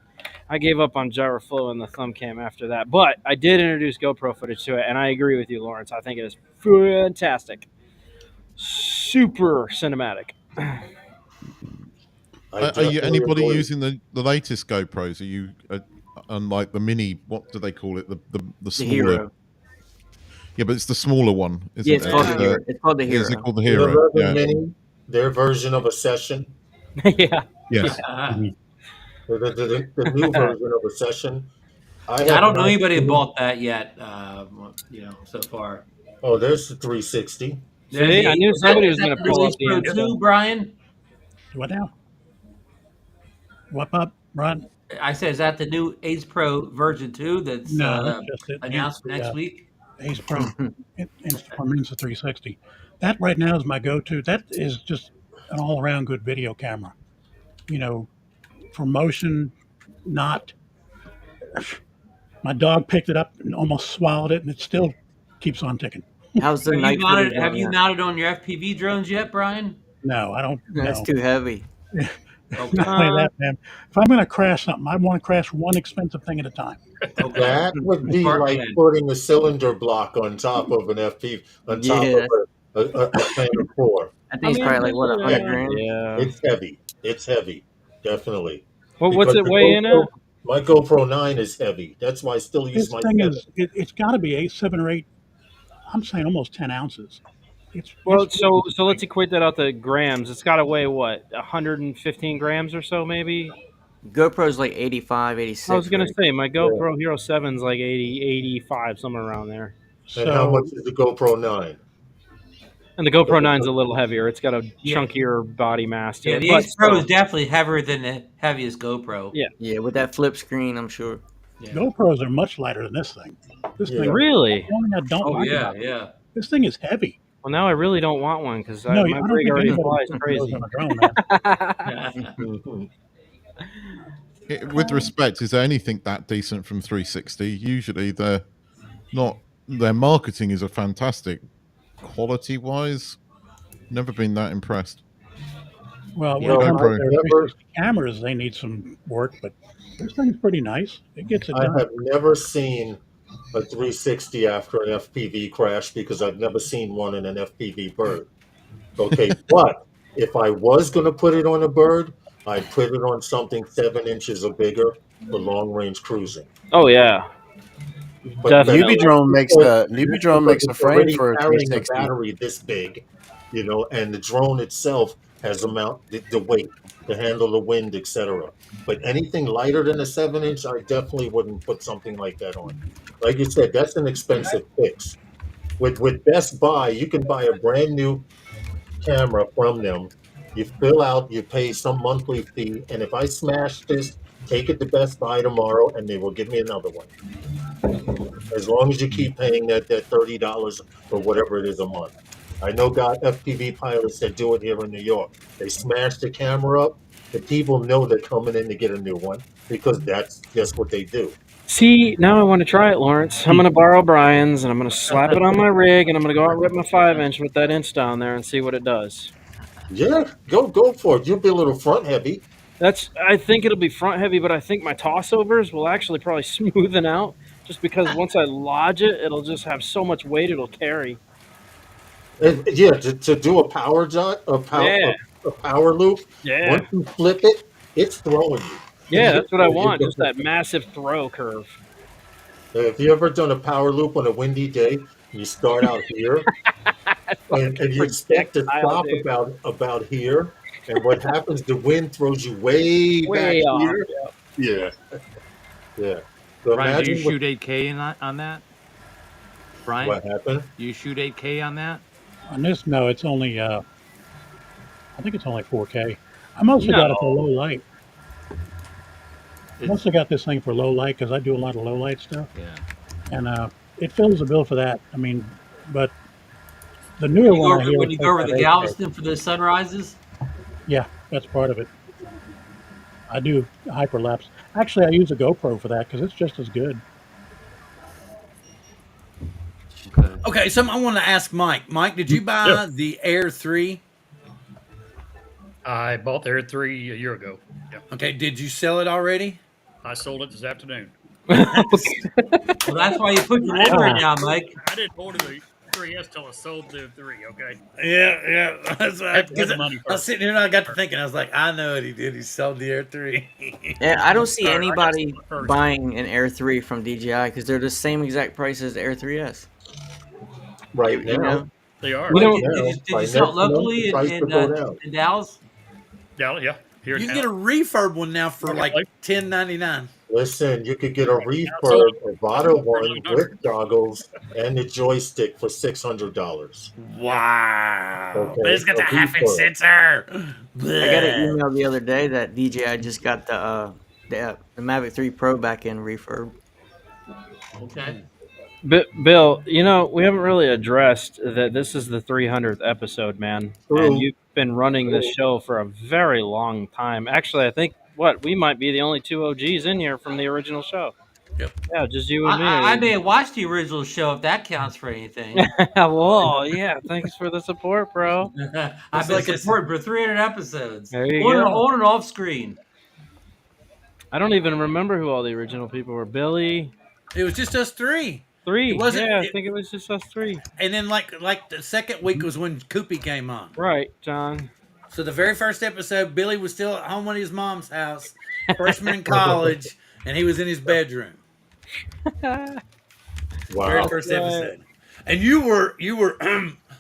I gave up on Gyroflow and the thumb cam after that, but I did introduce GoPro footage to it, and I agree with you, Lawrence. I think it is fantastic, super cinematic. I Are you definitely anybody agree. using the latest GoPros? Are you unlike the mini? What do they call it? The The smaller. Hero. Yeah, but it's the smaller one, Yeah, isn't it's it? called the Yeah. Hero. It's called the Is it Hero. called the The Hero? 11 Yeah. mini, their version of a session, Yeah. Yes. Yeah. Mhm. the new version of a session. I Yeah, I have don't know not anybody who seen. bought that yet. So far. Oh, there's the 360. There's See, the I knew is that somebody is was that going to the new pull up Ace the Pro info. 2, Brian? What now? What up, Ron? I said, is that the new Ace Pro version 2 that's No, that's just it. announced The next week? Ace Pro from Insta 360. That right now is my go-to. That is just an all-around good video camera. You know, for motion, not. My dog picked it up and almost swallowed it, and it still keeps on ticking. How's the night footage Have on you that? mounted on your FPV drones yet, Brian? No, I don't. That's No, too heavy. Okay. not only that, man. If I'm going to crash something, I want to crash one expensive thing at a time. Okay. That would be Smart like man. putting a cylinder block on top of an FP, on top Yeah, of a fan of four. I I think it's mean, probably like what, but, 100 grand. yeah. It's heavy. It's heavy, definitely. What's Because it the weigh in GoPro, at? my GoPro 9 is heavy. That's why I still use This my thing 7. is, it's got to be 7 or 8. I'm saying almost 10 ounces. It's Well, really so let's light. equate that out to grams. It's got to weigh what, 115 grams or so, maybe. GoPro's like 85, I 86 was gonna right say my Yeah. GoPro Hero 7's like 80, 85, somewhere around there. And how So much is the GoPro 9? And the GoPro 9's a little heavier. It's got a Yeah. chunkier body mass to Yeah, it, the but Ace Pro still, is definitely heavier than the heaviest GoPro. yeah. Yeah, with that flip screen, I'm sure. Yeah. GoPros are much lighter than this thing. This Yeah. thing, Really? the only thing I don't Oh like yeah, about it, yeah. this thing is heavy. Well, now I really don't want one because No, my I don't rig think already anybody flies should put crazy. those on a drone, man. Mhm. With respect, is there anything that decent from 360? Usually, they're not. Their marketing is a fantastic. Quality-wise, never been that impressed. Well, when No, it comes to I've GoPro. their never 360 cameras, they need some work, but this thing's pretty nice. It gets it I done. have never seen a 360 after an FPV crash because I've never seen one in an FPV bird. Okay, but if I was going to put it on a bird, I'd put it on something 7 inches or bigger for long range cruising. Oh yeah, But definitely. Newbie drone because makes a it's frame already for a carrying a 360. battery this big, and the drone itself has the weight to handle the wind, etc. But anything lighter than a 7 inch, I definitely wouldn't put something like that on. Like you said, that's an expensive fix. With Best Buy, you can buy a brand new camera from them. You fill out, you pay some monthly fee, and if I smash this, take it to Best Buy tomorrow, and they will give me another one. As long as you keep paying that $30 or whatever it is a month. I know got FPV pilots that do it here in New York. They smash the camera up. The people know they're coming in to get a new one because that's just what they do. See, now I want to try it, Lawrence. I'm gonna borrow Brian's and I'm gonna slap it on my rig and I'm gonna go out and rip my 5-inch with that inch down there and see what it does. Yeah, go for it. You'll be a little front heavy. I think it'll be front heavy, but I think my tossovers will actually probably smoothen out just because once I lodge it, it'll just have so much weight it'll carry. And yeah, to do a power jot, Yeah. a power loop. Yeah. Once you flip it, it's throwing you. Yeah, that's what I want. Just that massive throw curve. Have you ever done a power loop on a windy day? You start out here, and you expect to stop dude. about here, and what happens? The wind throws you way Way back off. here. Yeah, yeah. So Brian, do you imagine shoot 8K on that? Brian, what happened. you shoot 8K on that? On this, no, it's only, I think it's only 4K. I mostly got it for low light. I mostly got this thing for low light because I do a lot of low light stuff. Yeah. And it fills the bill for that. I mean, but the newer one I hear When you go over the Galveston for the sunrises? Yeah, that's part of it. I do hyperlapse. Actually, I use a GoPro for that because it's just as good. Okay, so I want to ask Mike. Mike, did you buy the Air 3? I bought the Air 3 a year ago. Yeah. Okay, did you sell it already? I sold it this afternoon. Well, that's why you put your order in now, Mike. I didn't order the 3S till it sold the 3. Okay. Yeah. That's Had to because have the money I was first. sitting here and I got to thinking. I was like, I know what he did. He sold the Air 3. Yeah, I don't see Or I gotta anybody sell it first. buying an Air 3 from DJI because they're the same exact price as the Air 3S. Right You now, know, They are. We right don't. now, Did by you sell it next month, locally the price will go down. in Dallas? Yeah. Here You in can get a town. refurb one now for like Marketplace. $10.99. Listen, you could get a Sold refurb it Avata for one 1100. with goggles and the joystick for $600. Wow. But Okay, it's got the a haptic refurb. sensor. I got an Bleh. email the other day that DJI just got the Mavic 3 Pro back in refurb. Okay. Bill, we haven't really addressed that this is the 300th episode, man, and True. you've been running this show for a very long time. Actually, I think we might be the only two OGs in here from the original show. Yep. Yeah, just you and I me. may have watched the original show if that counts for anything. Whoa, yeah, thanks for the support, bro. I've been like supporting for 300 episodes. There you On, go. on and off screen. I don't even remember who all the original people were. Billy, It was just us three. three. It wasn't. Yeah, I think it was just us three. And then like the second week was when Koopy came on. Right, John. So the very first episode, Billy was still at home at his mom's house, freshman in college, and he was in his bedroom. Very Wow. first episode. And you were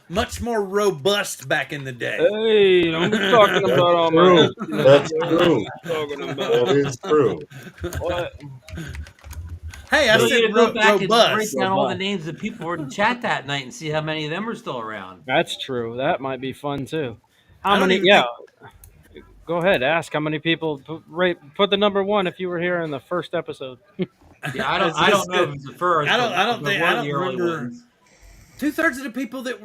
much more robust back in the day. Hey, don't be talking That's about all true. my. That's true. Talking about. That is true. What? Hey, I So you said to go back and break robust. down all the names of people who were in the chat that night and see how many of them are still around. That's true. That might be fun too. I How don't many? even Yeah. Go ahead. Ask how many people. Put the number one if you were here in the first episode. Yeah, I don't know if it's the first. I don't but think one I of the don't early remember. ones. 2/3 of the people that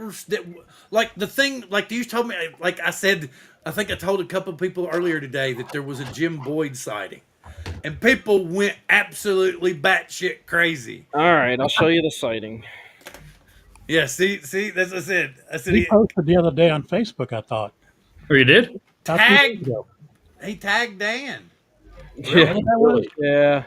like the thing, like you told me, like I said, I think I told a couple of people earlier today that there was a Jim Boyd sighting, and people went absolutely batshit crazy. All right, I'll show you the sighting. Yeah, see, that's what I said. I said He posted the other day on Facebook, I thought. Oh, you did? About 2 days tagged. ago. He tagged Dan. Yeah, Really? yeah.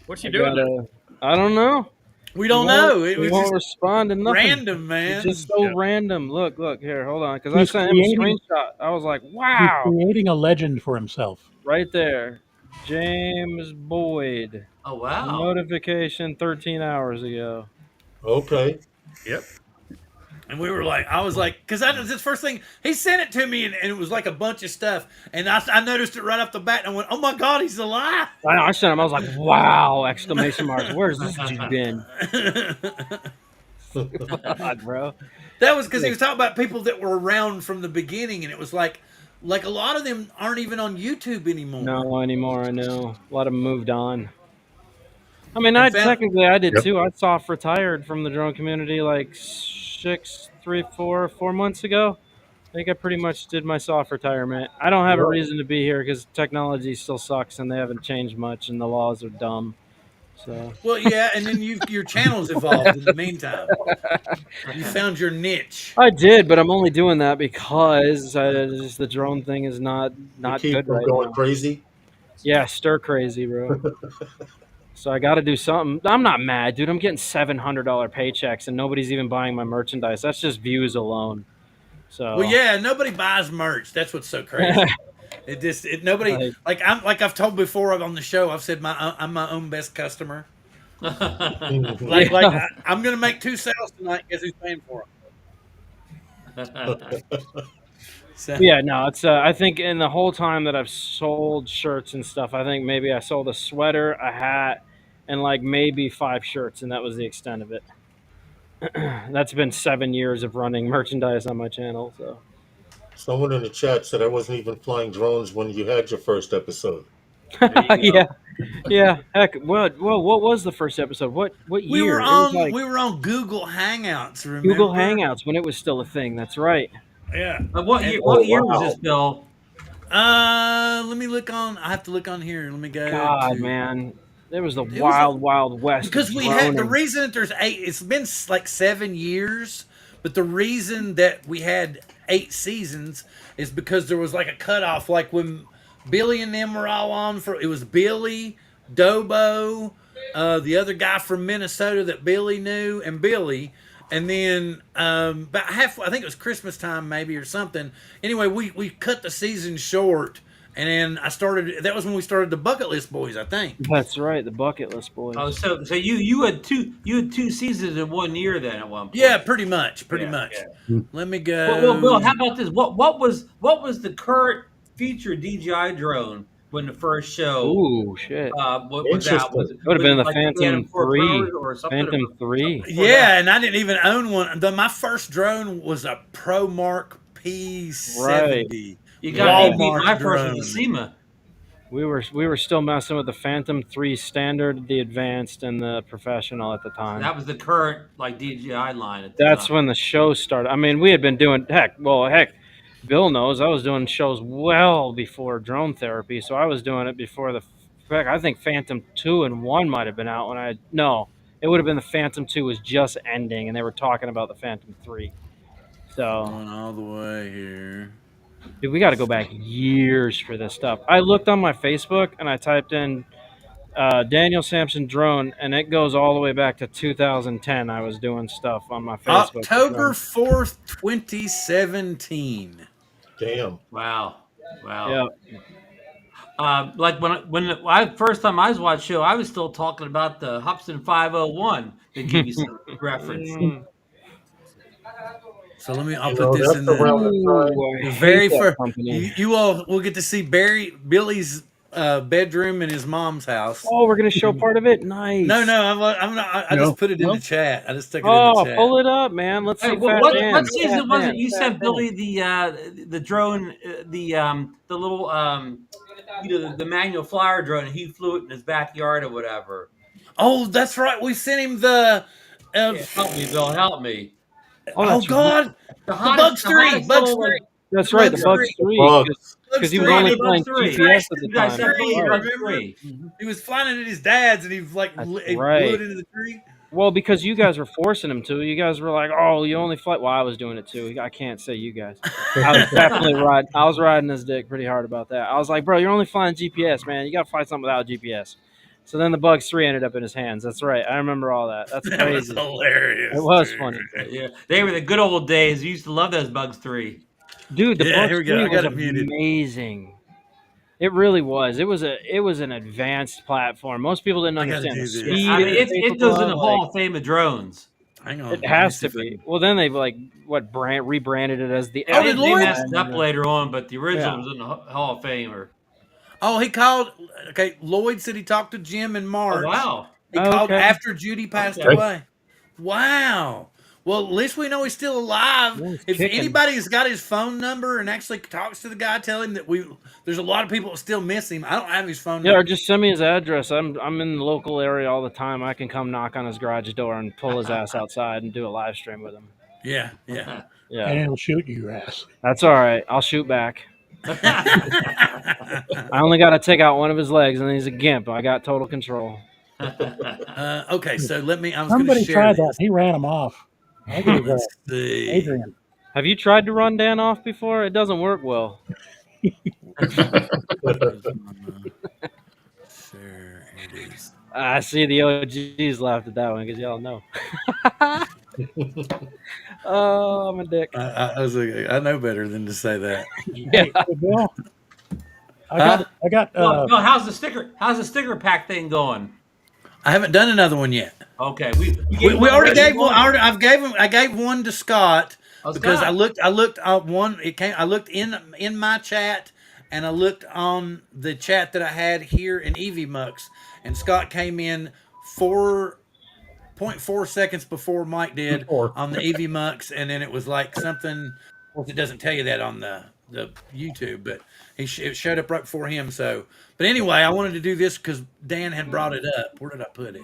What's he doing? I don't know. We don't know. It He was won't just respond to nothing. random, man. It's just so Yeah. random. Look, here, hold on, because I He's sent him a creating- screenshot. I was like, He's wow, creating a legend for himself. right there, James Boyd. Oh wow! Notification 13 hours ago. Okay. Yep. And we were like, I was like, because that was his first thing. He sent it to me, and it was like a bunch of stuff. And I noticed it right off the bat, and I went, oh my God, he's alive. I sent him. I was like, wow! Exclamation marks. Where's this dude been? God, bro. That was because he was talking about people that were around from the beginning, and it was like a lot of them aren't even on YouTube anymore. No anymore. I know. A lot of them moved on. I mean, In fact- technically I did Yep. too. I soft retired from the drone community like 4 months ago. I think I pretty much did my soft retirement. I don't have a Right. reason to be here because technology still sucks and they haven't changed much and the laws are dumb. So Well, yeah, and then your channel's evolved in the meantime. You found your niche. I did, but I'm only doing that because the drone thing is not To keep good from right going now. crazy. Yeah, stir crazy, bro. So I got to do something. I'm not mad, dude. I'm getting $700 paychecks and nobody's even buying my merchandise. That's just views alone. So Well, yeah, nobody buys merch. That's what's so crazy. Nobody Like- I've told before on the show. I've said I'm my own best customer. Mhm. Yeah. I'm gonna make 2 sales tonight. Guess who's paying for them? So, Yeah, no, it's. I think in the whole time that I've sold shirts and stuff, I think maybe I sold a sweater, a hat, and like maybe 5 shirts, and that was the extent of it. That's been 7 years of running merchandise on my channel. So Someone in the chat said I wasn't even flying drones when you had your first episode. yeah. Heck, what was the first episode? What year? we were It was on like we were on Google Hangouts. Remember? Google Hangouts when it was still a thing. That's right. Yeah. What year? Oh, What year wow. was this, Bill? Let me look on. I have to look on here. Let me go. God, to- man, it was the was wild west. of Because we had the droning. reason that there's 8. It's been like 7 years, but the reason that we had 8 seasons is because there was like a cutoff. Like when Billy and them were all on for. It was Billy, Dobo, the other guy from Minnesota that Billy knew, and Billy. And then about half, I think it was Christmas time maybe or something. Anyway, we cut the season short, and then I started. That was when we started the Bucket List Boys, I think. That's right, the Bucket List Boys. Oh, so you had two seasons in 1 year then at one point. Yeah, pretty much. Yeah. Let me go. Well, Bill, how about this? What was the current feature DJI drone when the first show? Ooh, shit. What was that? Interesting. It would have been the like Phantom 3. or something? Phantom 3. Yeah, and I didn't even own one. My first drone was a Pro Mark P70. You got to Walmart my first drone. with the SEMA. We were still messing with the Phantom 3 Standard, the Advanced, and the Professional at the time. That was the current like DJI line. At the That's time. when the show started. I mean, we had been doing heck. Bill knows I was doing shows well before Drone Therapy, so I was doing it before the. Heck, I think Phantom 2 and 1 might have been out when I. No, it would have been the Phantom 2 was just ending, and they were talking about the Phantom 3. So Going all the way here. dude, we got to go back years for this stuff. I looked on my Facebook and I typed in Daniel Sampson drone, and it goes all the way back to 2010. I was doing stuff on my Facebook. October 4th, 2017. Damn. Wow. Yeah. Like when I first time I was watching show, I was still talking about the Hobson 501 to give you some reference. So I'll put this in the very first. You all will get to see Billy's bedroom in his mom's house. Oh, we're gonna show part of it. Nice. No, I'm not. I just put it in the chat. I just stuck it in the chat. Pull it up, man. Let's see. What season was it? You sent Billy the drone, the little the manual flyer drone, and he flew it in his backyard or whatever. Oh, that's right. We sent him the. Help me, Bill. Help me. Oh God, the Bugs 3. Bugs 3. That's right, the Bugs 3. Because he was only playing GPS at the time. He was flying it at his dad's, and he blew it into the tree. Well, because you guys were forcing him to. You guys were like, "Oh, you only fly." Well, I was doing it too. I can't say you guys. I was definitely riding. I was riding his dick pretty hard about that. I was like, "Bro, you're only flying GPS, man. You got to fly something without GPS." So then the Bugs 3 ended up in his hands. That's right. I remember all that. That's crazy. That was hilarious. It was funny. Yeah, they were the good old days. We used to love those Bugs 3. Dude, the Bugs 3 was amazing. It really was. It was an advanced platform. Most people didn't understand the speed. I mean, it goes in the Hall of Fame of drones. Hang on. It has to be. Well, then they rebranded it as the. They messed up later on, but the original was in the Hall of Fame. Oh, he called. Okay, Lloyd said he talked to Jim in March. Oh, wow. He called after Judy passed away. Wow. Well, at least we know he's still alive. If anybody's got his phone number and actually talks to the guy, tell him that there's a lot of people that still miss him. I don't have his phone number. Yeah, or just send me his address. I'm in the local area all the time. I can come knock on his garage door and pull his ass outside and do a live stream with him. Yeah. And he'll shoot your ass. That's all right. I'll shoot back. I only got to take out one of his legs, and he's a gimp. I got total control. Okay, so Somebody tried that. He ran him off. Let's see. Adrian. Have you tried to run Dan off before? It doesn't work well. There it is. I see the OGs laughed at that one because y'all know. Oh, I'm a dick. I know better than to say that. Yeah. Bill, I got. Bill, how's the sticker pack thing going? I haven't done another one yet. Okay, we already gave one. I gave one to Scott because I looked one. I looked in my chat, and I looked on the chat that I had here in EVMux, and Scott came in 4.4 seconds before Mike did on the EVMux, and then it was like something. It doesn't tell you that on the YouTube, but it showed up right before him. So, but anyway, I wanted to do this because Dan had brought it up. Where did I put it?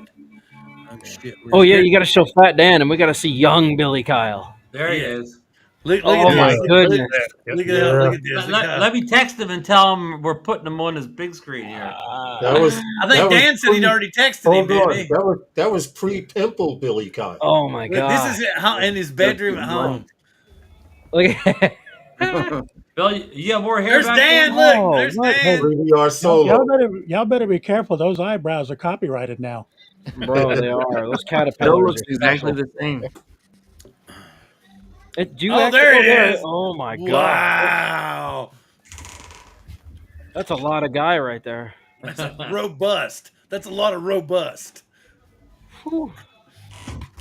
Oh shit! Oh yeah, you got to show Fat Dan, and we got to see young Billy Kyle. There he is. Look oh at my this. goodness! Look at this. Let me text him and tell him we're putting him on his big screen here. I think Dan said he'd already texted him. Didn't he? That was pre-pimple Billy Kyle. Oh my god! This is in his bedroom at home. Look at Bill, you have more hair. There's Dan. Look, there's Dan. We are solo. Y'all better be careful. Those eyebrows are copyrighted now. Bro, they are. Those caterpillars looks are exactly special. the same. Do you Oh, actually, there it there is. Oh my god. Wow. That's a lot of guy right there. That's a robust. That's a lot of robust. Whew.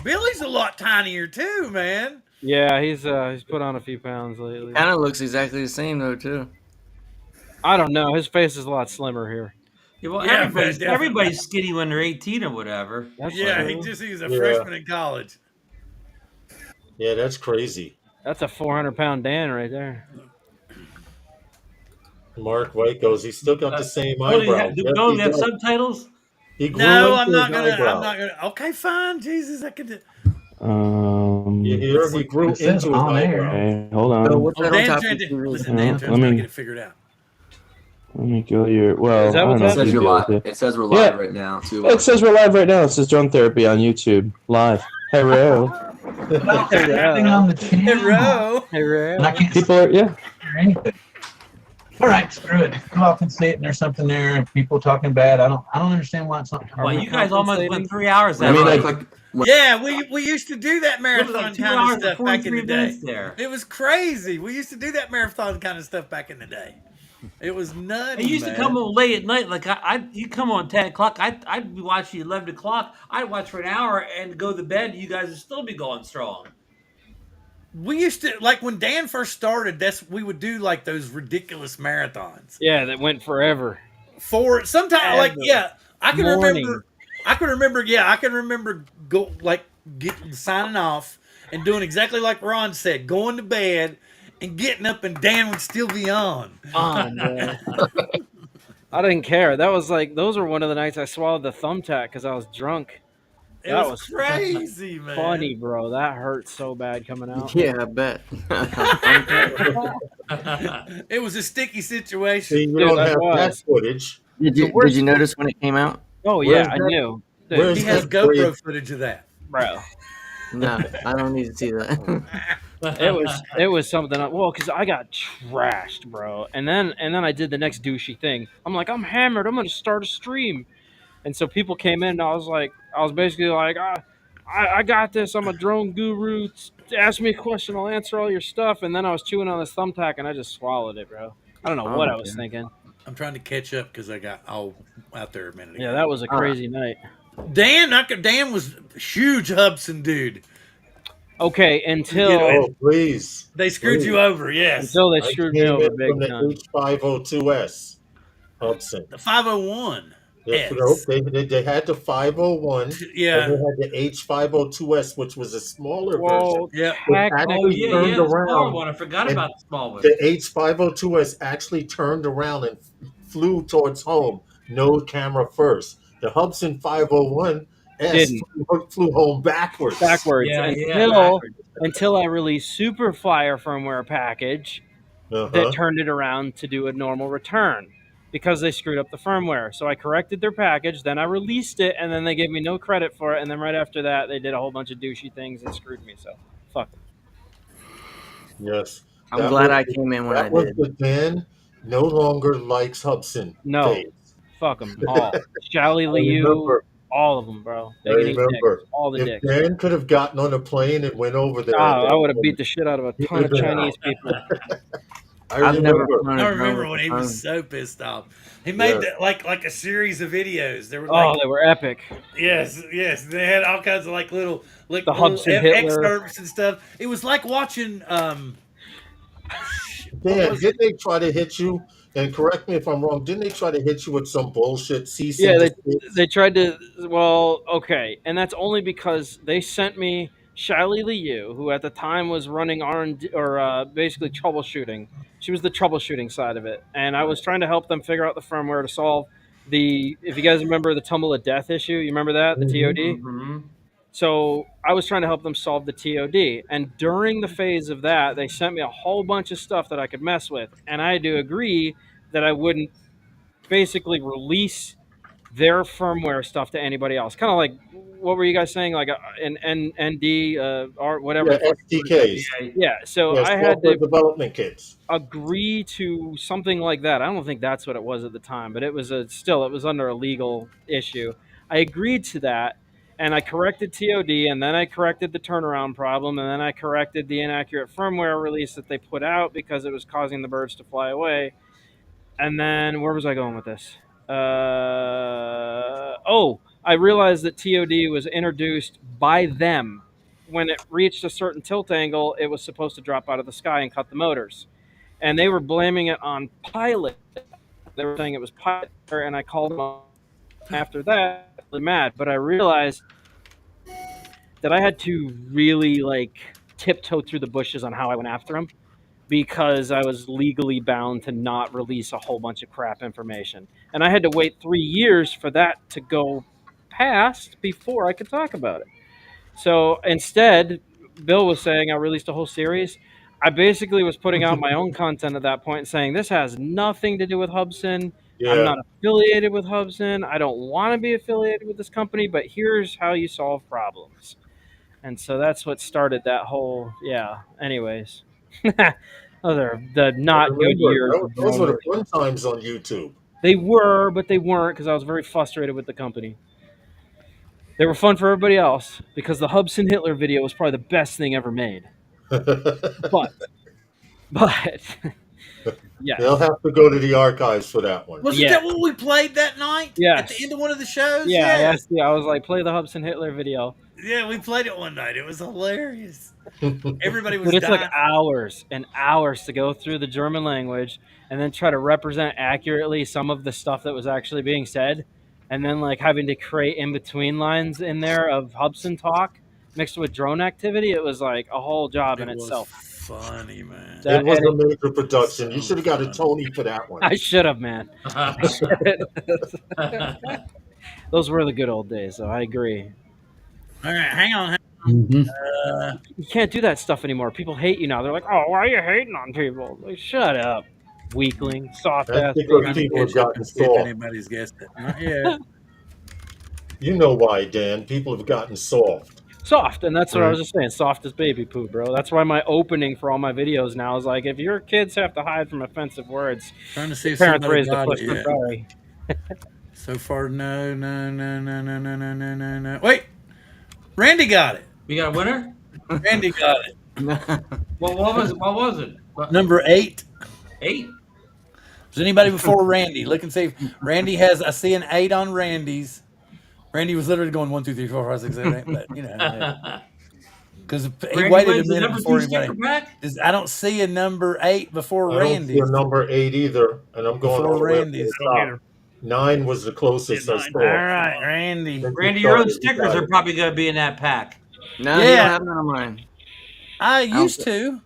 Billy's a lot tinier too, man. Yeah, he's put on a few pounds lately. Kind of looks exactly the same though too. I don't know. His face is a lot slimmer here. Yeah, well, Yeah, everybody's skinny when they're 18 or whatever. That's Yeah, true. he's a Yeah. freshman in college. Yeah, that's crazy. That's a 400-pound Dan right there. Mark White goes, he's still got the same Don't you eyebrows. have, Yes, don't he you have does. subtitles? He grew No, into I'm his not gonna. eyebrow. I'm not gonna. Okay, fine. Jesus, I could. You hear? He grew It says into his on air. eyebrow. Okay, hold on. Bill, what's Oh, that on Dan's top trying of to your listen. Yeah, Dan's let trying to me- get it figured out. Let me go here. Well, Is that I what's don't know happening? if It says you you're do live. it. It says we're Yeah. live right now too. It says we're live right now. It says Drone Therapy on YouTube live. Hello. Well, there's nothing on the channel. Hero. Hey, Ray. And I can't People are, yeah. hear anything. All right, screw it. Go off and say it, and there's something there, and people talking bad. I don't understand why it's not. Well, you guys almost went 3 hours. I mean, that like, night. Yeah, we used to do that It was marathon like 2 kind hours of and stuff back in 43 the day. minutes there. It was crazy. We used to do that marathon kind of stuff back in the day. It was nutty. I used to man. come on late at night. Like you come on 10 o'clock. I'd be watching 11 o'clock. I'd watch for an hour and go to bed. You guys would still be going strong. We used to like when Dan first started. We would do like those ridiculous marathons. Yeah, that went forever. For sometimes, like Ever. I can Morning. remember. I can remember getting signing off and doing exactly like Ron said, going to bed and getting up, and Dan would still be on. Oh, man. I didn't care. That was like those were one of the nights I swallowed the thumbtack because I was drunk. It That was crazy, man. Funny, bro. That hurt so bad coming out. Yeah, I bet. It was a sticky situation. See, you Dude, don't that have that was. footage. Did you notice when it came out? Oh Where's yeah, I that- knew. Dude, where's He has that GoPro brave- footage of that. bro. No, I don't need to see that. It was something. Well, because I got trashed, bro. And then I did the next douchey thing. I'm like, I'm hammered. I'm gonna start a stream. And so people came in, and I was basically like, I got this. I'm a drone guru. Ask me a question, I'll answer all your stuff. And then I was chewing on this thumbtack, and I just swallowed it, bro. I don't know what I was thinking. I'm trying to catch up because I got all out there a minute ago. Yeah, that was a crazy night. Dan was a huge Hubson dude. Okay, until Oh, please. They screwed you over, yes. until they I screwed me came over in big from the time. H502S Hudson. The 501. Yes, Yes. they had the 501. Yeah. And they had the H502S, which was a smaller Well, version. Yeah. It Oh actually yeah, turned the smaller around. one. I forgot And about the small one. The H502S actually turned around and flew towards home. No camera first. The Hubson 501S Didn't. flew home backwards. Backwards Yeah, until I released Superfire firmware package Uh-huh. that turned it around to do a normal return because they screwed up the firmware. So I corrected their package, then I released it, and then they gave me no credit for it. And then right after that, they did a whole bunch of douchey things and screwed me. So fuck them. Yes. I'm That glad was I the- came in when that I was did. the Dan no longer likes Hubson. No. days. Fuck them all. Shally I Liu, remember. all of them, bro. I Biggity remember. dicks, all the If dicks. Dan could have gotten on a plane and went over there, I would have beat the shit out of a He ton of would've been Chinese people. I've never flown I a remember drone when he with a was drone. so pissed off. He made Yeah. that like a series of videos. There were Oh, like they were epic. yes. They had all kinds of like little The little Hubson Hitler. excerpts and stuff. It was like watching Dan, didn't they try to hit you? And correct me if I'm wrong. Didn't they try to hit you with some bullshit? Cease Yeah, and they, desist? they tried to. Well, okay, and that's only because they sent me Shally Liu, who at the time was running R&D or basically troubleshooting. She was the troubleshooting side of it, and I was trying to help them figure out the firmware to solve the. If you guys remember the tumble of death issue, you remember that the TOD. Mm-hmm. So I was trying to help them solve the TOD, and during the phase of that, they sent me a whole bunch of stuff that I could mess with, and I had to agree that I wouldn't basically release their firmware stuff to anybody else. Kind of like, what were you guys saying? Like an ND or whatever. Yeah, SDKs. Yeah, so Yeah, I had software to development kits. agree to something like that. I don't think that's what it was at the time, but it was it was under a legal issue. I agreed to that, And I corrected TOD, and then I corrected the turnaround problem, and then I corrected the inaccurate firmware release that they put out because it was causing the birds to fly away. And then where was I going with this? I realized that TOD was introduced by them. When it reached a certain tilt angle, it was supposed to drop out of the sky and cut the motors. And they were blaming it on Pilot. They were saying it was Pilot, and I called them after that, really mad. But I realized that I had to really like tiptoe through the bushes on how I went after them, because I was legally bound to not release a whole bunch of crap information. And I had to wait 3 years for that to go past before I could talk about it. So instead, Bill was saying I released a whole series. I basically was putting out my own content at that point and saying this has nothing to do with Hubson. I'm not affiliated with Hubson. I don't want to be affiliated with this company, but here's how you solve problems. And so that's what started that whole, yeah. Anyways. Those are the not good years. Those were the fun times on YouTube. They were, but they weren't, because I was very frustrated with the company. They were fun for everybody else because the Hubson Hitler video was probably the best thing ever made. but yeah, they'll have to go to the archives for that one. Wasn't that what we played that night? Yes. At the end of one of the shows? Yeah, I was like, play the Hubson Hitler video. Yeah, we played it one night. It was hilarious. Everybody was But it's dying. like hours and hours to go through the German language and then try to represent accurately some of the stuff that was actually being said, and then like having to create in-between lines in there of Hubson talk mixed with drone activity. It was like a whole job in itself. Funny, man. It was a major production. You should have got a Tony for that one. I should have, man. Those were the good old days, so I agree. All right, hang on. You can't do that stuff anymore. People hate you now. They're like, "Oh, why are you hating on people?" Like, shut up, weakling, soft ass. Because people have gotten soft. Anybody's guessed it. Not yet. You know why, Dan? People have gotten soft. Soft, and that's what I was just saying. Soft as baby poo, bro. That's why my opening for all my videos now is like, if your kids have to hide from offensive words, Trying to see if parents somebody raised a got push it for yet. sorry. So far, no. Wait, Randy got it. We got a winner? Randy got it. What was it? Number 8. 8? Is anybody before Randy? Look and see if Randy has. I see an 8 on Randy's. Randy was literally going 1, 2, 3, 4, 5, 6, 7, 8. But you know, because he waited a minute before anybody. I don't see a number 8 before Randy. I don't see a number 8 either, and I'm going before Randy's. 9 was the closest I saw. All right, Randy. Randy, your own stickers are probably going to be in that pack. No, you don't have none of mine. I used to.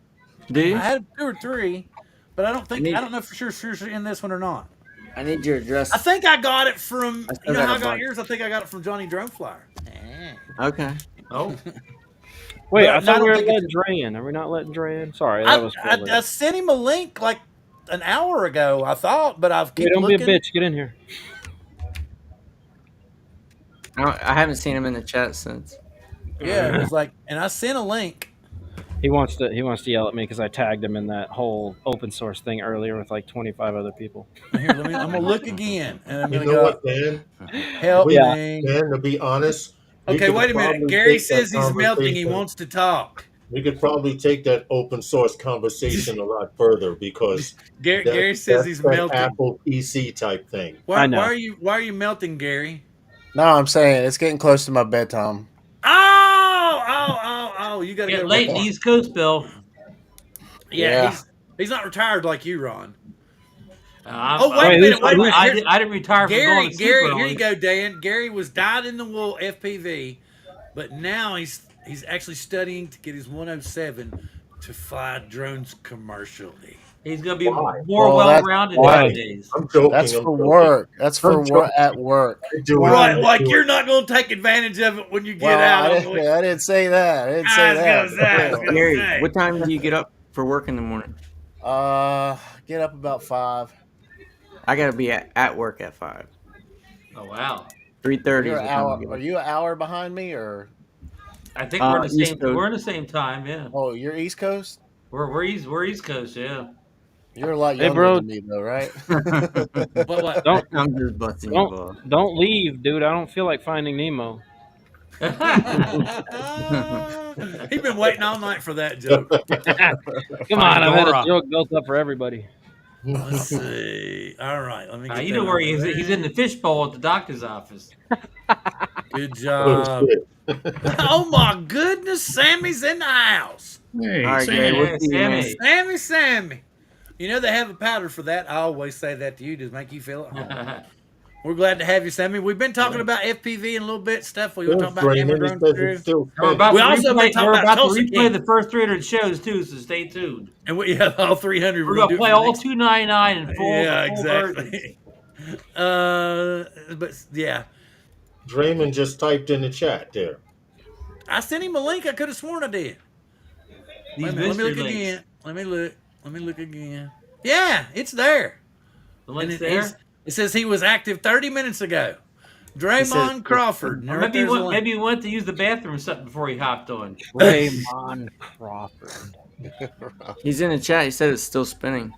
Do you? I had 2 or 3, but I don't think I don't know for sure in this one or not. I need your address. I think I got it from. You know how I got got yours? I think I got it from Johnny Drone Flyer. Okay. Oh. Wait, But I thought I we were don't think letting Dre in. Are we not letting Dre in? Sorry, that was. I sent him a link like an hour ago. I thought, but I've keep Don't looking. be a bitch. Get in here. I haven't seen him in the chat since. Yeah, it was like, and I sent a link. He wants to yell at me because I tagged him in that whole open source thing earlier with like 25 other people. Here, I'm gonna look again, and I'm You gonna know go. what, Dan? Help me. Dan, to be honest. we Okay, could wait a minute. probably Gary take that says he's melting. He conversation- wants to talk. We could probably take that open source conversation a lot further because Gary says that's he's that melting. Apple PC type thing. Why are you melting, Gary? No, I'm saying it's getting close to my bedtime. Oh! You got to Get go late in the East Coast, Bill. Yeah. He's not retired like you, Ron. Wait a minute. I didn't retire from Gary, going to sleep here early. you go, Dan. Gary was dyed-in-the-wool FPV, but now he's actually studying to get his 107 to fly drones commercially. He's going to be more well-rounded nowadays. I'm joking. That's for work. That's for work at work. Right, like you're not going to take advantage of it when you get out. I didn't say that. I didn't say that. Gary, what time do you get up for work in the morning? Get up about 5. I gotta be at work at 5. Oh wow. 3:30. Are you an hour behind me or? I think we're in the same. We're in the same time. Yeah. Oh, you're East Coast. We're East Coast. Yeah. You're a lot younger than me, though, right? Don't leave, dude. I don't feel like Finding Nemo. He's been waiting all night for that joke. Come on, I've had a Fedora. joke built up for everybody. Let's see. All right, let me get You that know where over he is. there. He's in the fishbowl at the doctor's office. Good Oh, job. shit. Oh my goodness, Sammy's in the house. Hey, All right, Gray, Sam. we'll see you, man. Sammy. Sammy. You know they have a powder for that. I always say that to you to make you feel at home. We're glad to have you, Sammy. We've been talking about FPV and a little bit stuff. We were talking about Draymond, Hammer he Drone says Crew. it's still We're spinning. about We to also replay, been talking we're about about to Tulsa replay King. the first 300 shows too, so stay tuned. And we have all 300. We're gonna play all 299 in full. Yeah, full exactly. versions. But yeah, Draymond just typed in the chat there. I sent him a link. I could have sworn I did. These Wait a minute, let me mystery look links. again. Let me look again. Yeah, it's there. The link's And there. it says he was active 30 minutes ago. Draymond Crawford. Or maybe he went to use the bathroom or something before he hopped on. Raymond Crawford. He's in the chat. He said it's still spinning.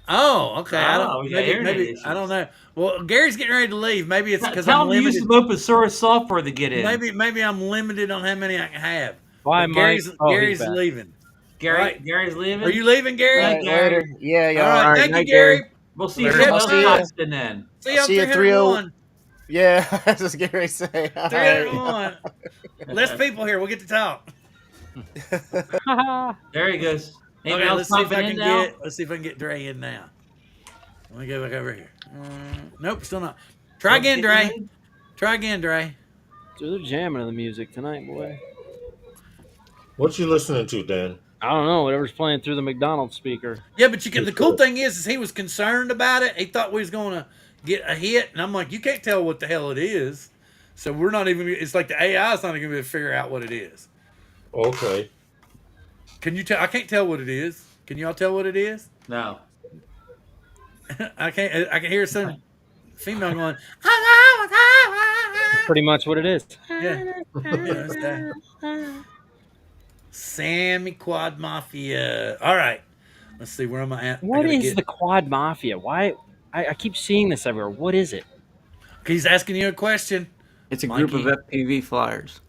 Oh, okay. I Oh, don't. yeah, internet Maybe issues. I don't know. Well, Gary's getting ready to leave. Maybe it's because Tell I'm him to use limited. some open source software to get in. Maybe I'm limited on how many I can have. Bye, But Mike. Gary's He's back. leaving. Gary's leaving. Are you leaving, Gary? Right, Gary. Later. Yeah, All y'all. right. right, Thank you, night, Gary. Gary. We'll see if Later. someone I'll else see ya. pops in then. See you on See you 301. Yeah, that's what Gary say. All right. 301. Less people here. We'll get to talk. There he goes. Anyone Okay, else let's see if I popping can in now? let's see if I can get Dre in now. Let me go back over here. Nope, still not. Try again, Dre. Try again, Dre. Dude, they're jamming to the music tonight, boy. What you listening to, Dan? I don't know, whatever's playing through the McDonald's speaker. Yeah, but the cool thing is he was concerned about it. He thought we was going to get a hit, and I'm like, you can't tell what the hell it is. So we're not even. It's like the AI is not even going to be able to figure out what it is. Okay. Can you tell? I can't tell what it is. Can y'all tell what it is? No. I can't. I can hear some female going. Pretty much what it is. Yeah. It's that. Sammy Quad Mafia. All right. Let's see, where am I at? What is the Quad Mafia? Why? I keep seeing this everywhere. What is it? He's asking you a question. It's a group Mikey. of FPV flyers.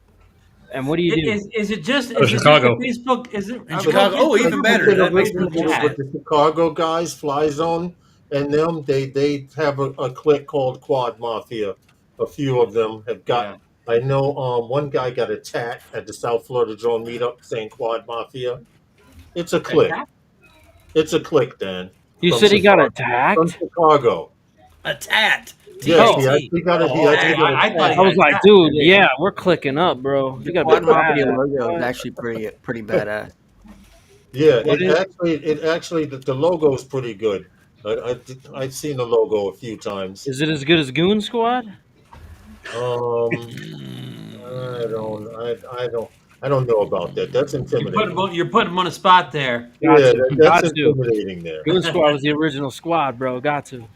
And what do you do? Is it just Chicago. Facebook? Is it In Chicago? Oh, even better. That makes me With the Chicago guys, Fly Zone, and them, they have a clique called Quad Mafia. A few of them have got. I know one guy got a tat at the South Florida Drone Meetup saying Quad Mafia. It's a clique. It's a clique, Dan. You From said he got Chicago. attacked? From Chicago. A tat. Yes, T-A-T. he actually got it. I thought I was like, dude, yeah, we're clicking up, bro. You got Quad to Mafia logo is actually pretty badass. Yeah, What it actually the logo is pretty good. I've seen the logo a few times. Is it as good as Goon Squad? I don't know about that. That's intimidating. You're putting him on a spot there. Got Yeah, to. that's Got to. intimidating there. Goon Squad was the original squad, bro. Got to.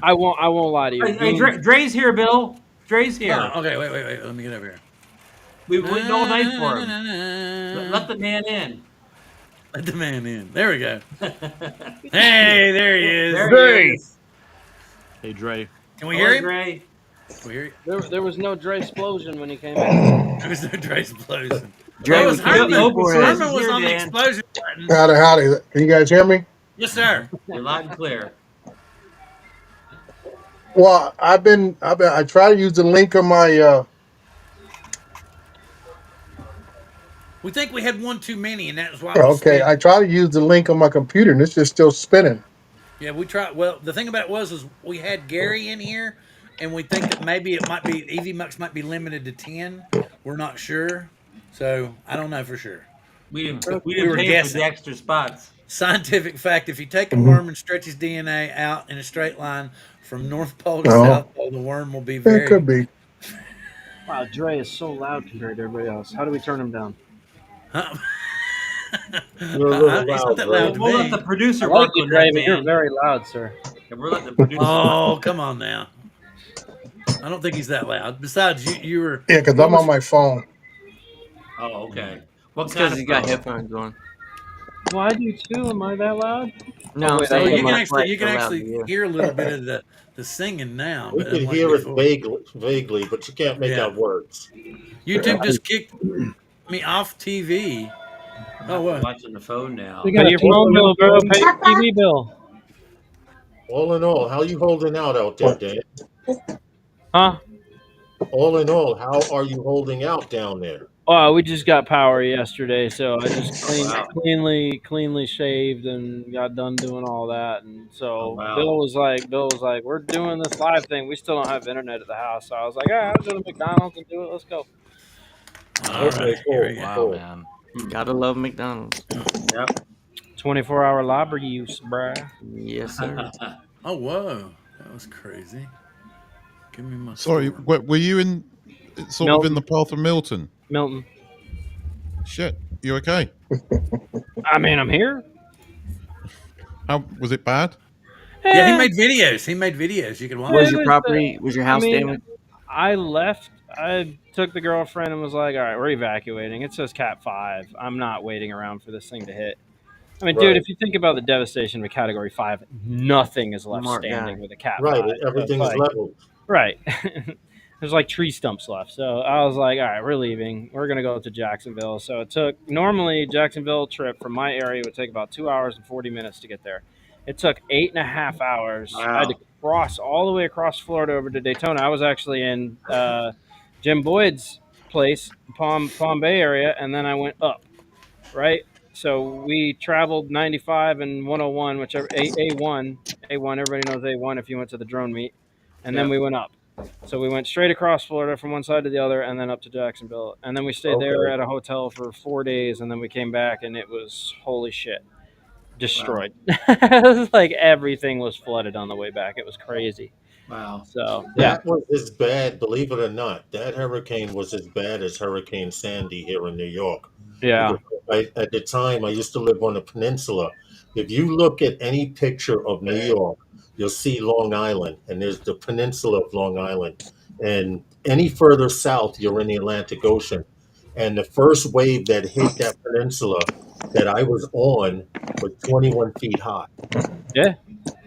I won't lie to you. Hey, Dre's here, Bill. Dre's here. Oh, okay, wait. Let me get over here. We waited all night for him. Let the man in. Let the man in. There we go. Hey, there he is. There he is. Hey, Dre. Can we hear him? Dre. Can we hear him? There was no Dre explosion when he came in. There was no Dre's explosion. Dre, That was we can't Herman. do it. Herman was Here, on the Dan. explosion button. Howdy. Can you guys hear me? Yes, sir. You're loud and clear. Well, I try to use the link on my. We think we had one too many, and that was why. I was Okay, spinning. I try to use the link on my computer, and it's just still spinning. Yeah, we tried. Well, the thing about it was we had Gary in here, and we think that maybe it might be EV Mux might be limited to 10. We're not sure, so I don't know for sure. We didn't were pay for guessing. the extra spots. Scientific fact: if you take a worm and stretch his DNA out in a straight line from North Pole to Oh. South Pole, the worm will be It very. could be. Wow, Dre is so loud compared to everybody else. How do we turn him down? Huh? You're a little He's not loud, that Dre. loud to We'll let me. the producer I like work you, on Dre, that, but you're man. very loud, sir. Yeah, we're letting the producer. Oh, come on now. I don't think he's that loud. Besides, you were. Yeah, because I'm on my phone. Oh, okay. What It's kind because of he's got phone? headphones on. Well, I do too. Am I that loud? No, Oh, I'm wait, saying Oh, you it can might actually feel loud to you. hear a little bit of the singing now. We but could unlike hear it before. vaguely, but you can't make Yeah. out words. YouTube just kicked me off TV. Oh, what? Watching the phone now. They Pay got a your phone bill, bro. Pay your TV bill. All in all, how you holding out there, Dan? Huh? All in all, how are you holding out down there? Oh, we just got power yesterday, so I just Wow. cleanly shaved and got done doing all that. And so Oh, wow. Bill was like, "We're doing this live thing. We still don't have internet at the house." So I was like, "All right, I'll go to McDonald's and do it. Let's go." All right, here we Wow, go. man. Gotta love McDonald's. Yep. 24-hour library use, bruh. Yes, sir. Oh, whoa, that was crazy. Give me my. Sorry, store. were you in sort of in the path of Milton? Milton. Shit, you okay? I mean, I'm here. How was it bad? Yeah, he made videos. He made videos. You can watch. Was It your was, property? Was your I house mean, damaged? I left. I took the girlfriend and was like, "All right, we're evacuating. It says Cat 5. I'm not waiting around for this thing to hit." I mean, dude, Right. if you think about the devastation of a Category 5, nothing is left Smart standing guy. with a Cat Right, 5. So everything it's is like, leveled. right. There's like tree stumps left. So I was like, all right, we're leaving. We're going to go to Jacksonville. So it took, normally, Jacksonville trip from my area would take about 2 hours and 40 minutes to get there. It took 8.5 hours. I had to cross all the way across Florida over to Daytona. I was actually in Jim Boyd's place, Palm Bay area, and then I went up, right? So we traveled 95 and 101, whichever A1. Everybody knows A1 if you went to the drone meet, and then we went up. So we went straight across Florida from one side to the other, and then up to Jacksonville, and then we stayed there at a hotel for 4 days, and then we came back, and it was holy shit, destroyed. It was like everything was flooded on the way back. It was crazy. Wow. So yeah, That was as bad, believe it or not. That hurricane was as bad as Hurricane Sandy here in New York. yeah. Because at the time, I used to live on the peninsula. If you look at any picture of New York, you'll see Long Island, and there's the peninsula of Long Island. And any further south, you're in the Atlantic Ocean. And the first wave that hit that peninsula that I was on was 21 feet high. Yeah.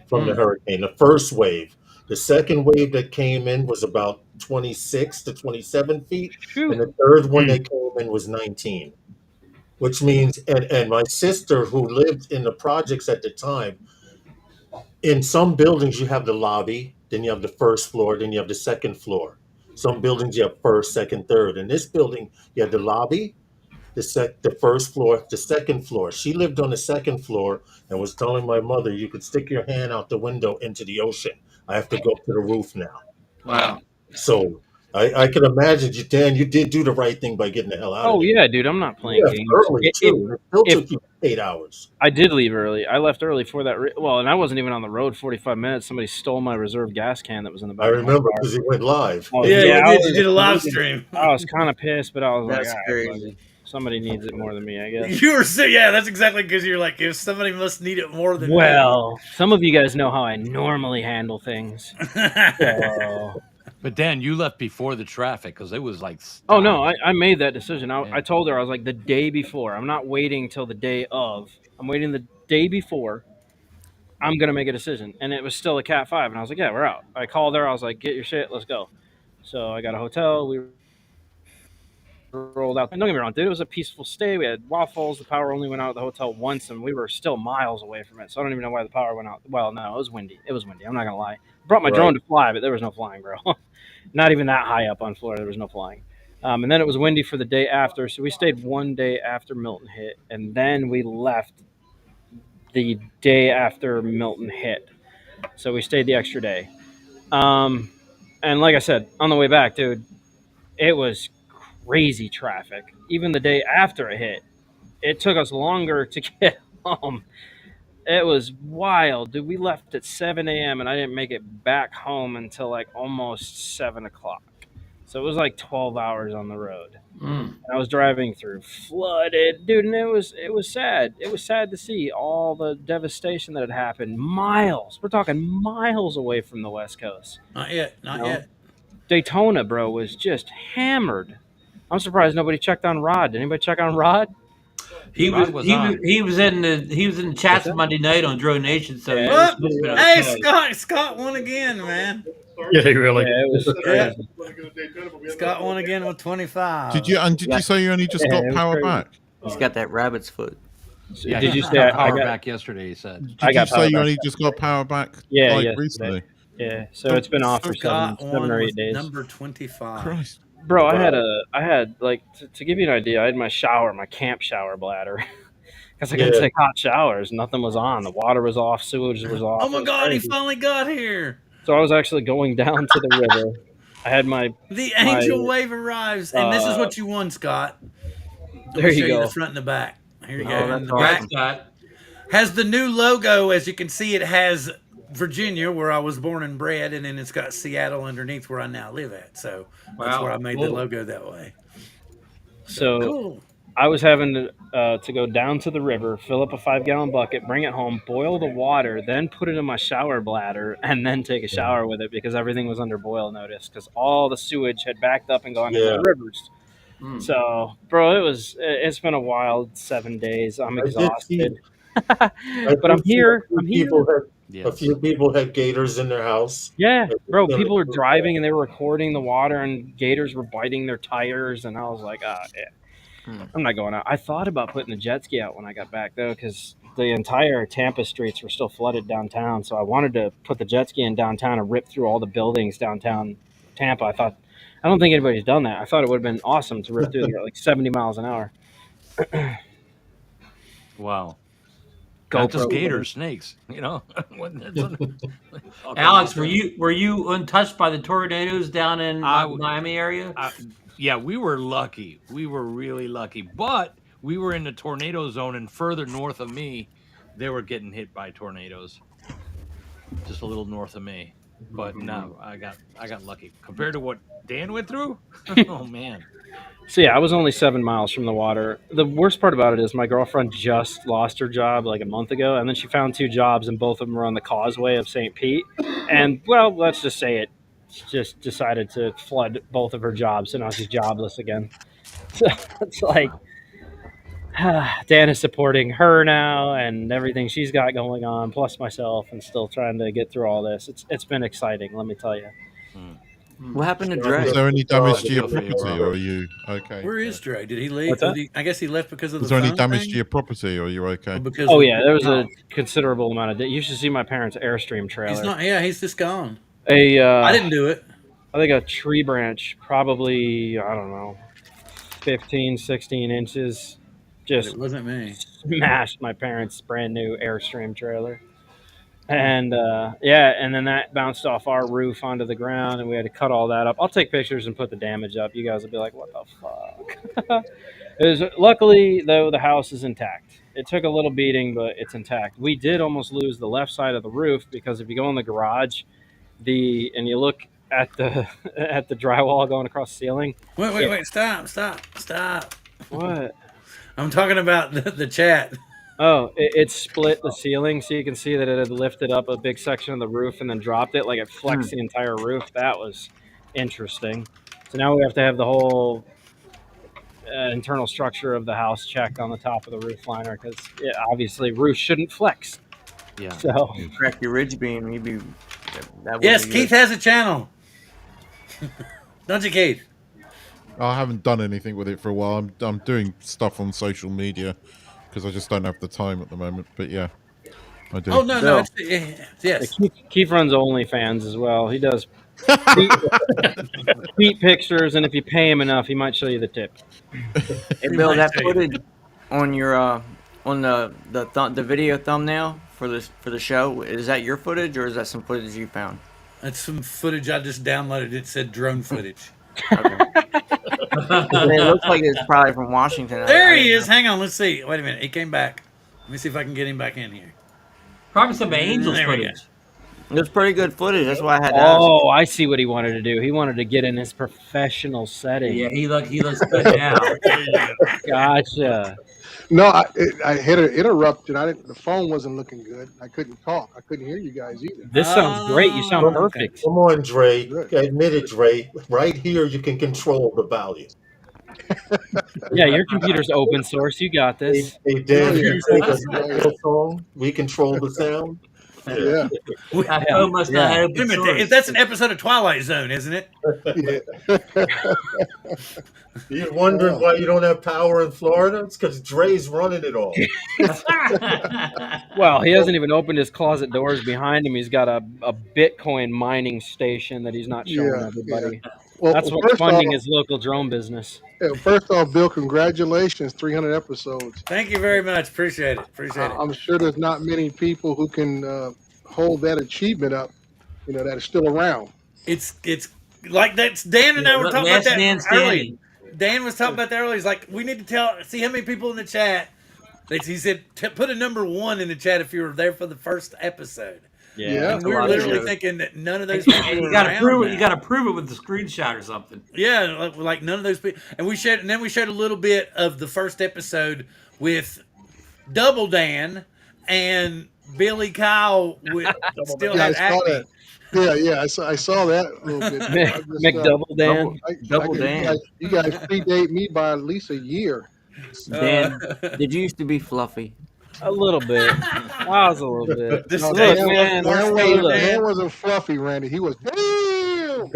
From the hurricane, the first wave. The second wave that came in was about 26 to 27 feet. Shoot. And the third one that came in was 19. Which means, and my sister who lived in the projects at the time, in some buildings you have the lobby, then you have the first floor, then you have the second floor. Some buildings you have first, second, third. In this building, you have the lobby, the first floor, the second floor. She lived on the second floor and was telling my mother, you could stick your hand out the window into the ocean. I have to go up to the roof now. Wow. So I can imagine you, Dan, you did do the right thing by getting the hell out of Oh there. yeah, dude, I'm not playing Yeah, games. early too. It still took you 8 hours. I did leave early. I left early for that. Well, and I wasn't even on the road 45 minutes. Somebody stole my reserve gas can that was in the back. I remember because he went live. Oh, Yeah, yeah, you did a live stream. I was kind of pissed, but I was That's like, all right, crazy. buddy, somebody needs it more than me, I guess. You were yeah, that's exactly because you're like, if somebody must need it more than Well, some of you guys know how I normally handle things. me. So. But Dan, you left before the traffic because it was like. Oh no, I made that decision. Yeah. I told her, I was like, the day before. I'm not waiting till the day of. I'm waiting the day before. I'm gonna make a decision, and it was still a Cat 5, and I was like, yeah, we're out. I called her. I was like, get your shit, let's go. So I got a hotel. We rolled out. And don't get me wrong, dude, it was a peaceful stay. We had waffles. The power only went out at the hotel once, and we were still miles away from it. So I don't even know why the power went out. Well, no, it was windy. It was windy. I'm not gonna lie. I brought my drone to fly, but there was no flying, bro. Not even that high up on Florida, there was no flying. And then it was windy for the day after, so we stayed one day after Milton hit, and then we left the day after Milton hit. So we stayed the extra day. And like I said, on the way back, dude, it was crazy traffic. Even the day after it hit, it took us longer to get home. It was wild, dude. We left at 7 a.m. and I didn't make it back home until like almost 7 o'clock. So it was like 12 hours on the road. And I was driving through flooded, dude, and it was sad. It was sad to see all the devastation that had happened. Miles. We're talking miles away from the West Coast. Not yet. Not yet. Daytona, bro, was just hammered. I'm surprised nobody checked on Rod. Did anybody check on Rod? He was in the chats Monday night on Drone Nation. So Hey, Scott won again, man. Yeah, really. Yeah, it was Yeah. crazy. Scott won again with 25. Did you say you only just Yeah, got it was power crazy. back? He's got that rabbit's foot. Yeah, Did he you just say got I power got? back yesterday? He said. I Did you got power say you back. only just got power back Yeah, like yesterday. recently? Yeah, so it's been off for Scott seven won or with 8 days. number 25. Christ. Bro, I had like to give you an idea. I had my camp shower bladder, because I couldn't Yeah. take hot showers. Nothing was on. The water was off. Sewage was off. Oh It my was God, he crazy. finally got here. So I was actually going down to the river. I had my The angel wave arrives, and this is what you won, Scott. I'm there gonna you show you go. the front and the back. Here you Oh, go. that's And the back awesome. Scott. has the new logo. As you can see, it has Virginia, where I was born and bred, and then it's got Seattle underneath, where I now live at. So that's Wow, where I made the cool. logo that way. So Cool. I was having to go down to the river, fill up a 5-gallon bucket, bring it home, boil the water, then put it in my shower bladder, and then take a shower with it because everything was under boil notice because all the sewage had backed up and gone into the rivers. Mm. So, bro, it's been a wild 7 days. I'm exhausted. But I'm here. A few people had gators in their house. Yeah, bro, people were driving and they were recording the water and gators were biting their tires, and I was like, yeah, I'm not going out. I thought about putting the jet ski out when I got back, though, because the entire Tampa streets were still flooded downtown, so I wanted to put the jet ski in downtown and rip through all the buildings downtown Tampa. I don't think anybody's done that. I thought it would have been awesome to rip through there at like 70 miles an hour. Wow. GoPro. Not just gators, snakes. You know. Alex, were you untouched by the tornadoes down in Miami area? Yeah, we were lucky. We were really lucky. But we were in the tornado zone, and further north of me, they were getting hit by tornadoes. Just a little north of me. But no, I got lucky. Compared to what Dan went through? Oh man. So yeah, I was only 7 miles from the water. The worst part about it is my girlfriend just lost her job like a month ago, and then she found 2 jobs, and both of them were on the causeway of St. Pete. And well, let's just say it just decided to flood both of her jobs, so now she's jobless again. So it's like Dan is supporting her now and everything she's got going on, plus myself, and still trying to get through all this. It's been exciting, let me tell you. What happened to Dre? Is there any damage to your property, or are you okay? Where is Dre? Did he leave? What's that? I guess he left because of Is the there any phone damage thing? to your property, or are you okay? Because Oh yeah, there was a considerable amount of. You should see my parents' Airstream trailer. He's not. Yeah, he's just gone. I didn't do it. I think a tree branch, probably, I don't know, 15, 16 inches, just It wasn't me. smashed my parents' brand new Airstream trailer. And and then that bounced off our roof onto the ground, and we had to cut all that up. I'll take pictures and put the damage up. You guys will be like, "What the fuck?" Luckily, though, the house is intact. It took a little beating, but it's intact. We did almost lose the left side of the roof because if you go in the garage, and you look at the at the drywall going across the ceiling. Wait! Stop! What? I'm talking about the chat. Oh, it split the ceiling, so you can see that it had lifted up a big section of the roof and then dropped it, like it flexed the entire roof. That was interesting. So now we have to have the whole internal structure of the house checked on the top of the roof liner because obviously roofs shouldn't flex. Yeah. So Crack your ridge beam. You'd be. That Yes, be Keith good. has a channel. Don't you, Keith? I haven't done anything with it for a while. I'm doing stuff on social media because I just don't have the time at the moment. But yeah, I do. Oh no! Yes. Keith runs OnlyFans as well. He does feet pictures, and if you pay him enough, he might show you the tip. Hey, Bill, that footage on your on the video thumbnail for the show, is that your footage or is that some footage you found? That's some footage I just downloaded. It said drone footage. Okay. It looks like it's probably from Washington. There he is. Hang on. Let's see. Wait a minute. He came back. Let me see if I can get him back in here. Probably some angels There we go. footage. It was pretty good footage. That's why I had to ask. Oh, I see what he wanted to do. He wanted to get in his professional setting. Yeah, he looks good now. Gotcha. No, I hit it interrupted. The phone wasn't looking good. I couldn't talk. I couldn't hear you guys either. This sounds great. You sound perfect. Come on, Dre. Admit it, Dre. Right here, you can control the volume. Yeah, your computer's open source. You got this. Hey, Dan, you take a song. We control the sound. Yeah, That phone must not have Wait a open minute, source. that's an episode of Twilight Zone, isn't it? yeah. You're wondering why you don't have power in Florida? It's because Dre's running it all. Well, he hasn't even opened his closet doors behind him. He's got a Bitcoin mining station that he's not showing Yeah, yeah. everybody. Well, That's what's first funding off, his local drone business. first off, Bill, congratulations, 300 episodes. Thank you very much. Appreciate it. Appreciate it. I'm sure there's not many people who can hold that achievement up, that are still around. It's like that's Dan and I were talking about Last that man early. standing. Dan was talking about that earlier. He's like, we need to see how many people in the chat. He said, put a number 1 in the chat if you were there for the first episode. Yeah. And we were lot of literally shows. thinking that none of those people And were you gotta around prove it. now. You gotta prove it with the screenshot or something. Yeah, like none of those people. And then we showed a little bit of the first episode with Double Dan and Billy Kyle still Yeah, I had saw acne. that. Yeah, I saw that a little bit. I just, McDouble Dan. Double Dan. You guys predate me by at least a year. Dan, did you used to be fluffy? A little bit. I was a little bit. This No, day Look, full of man. marshmallow Hey, Dan look. wasn't fluffy, Randy. He was damn.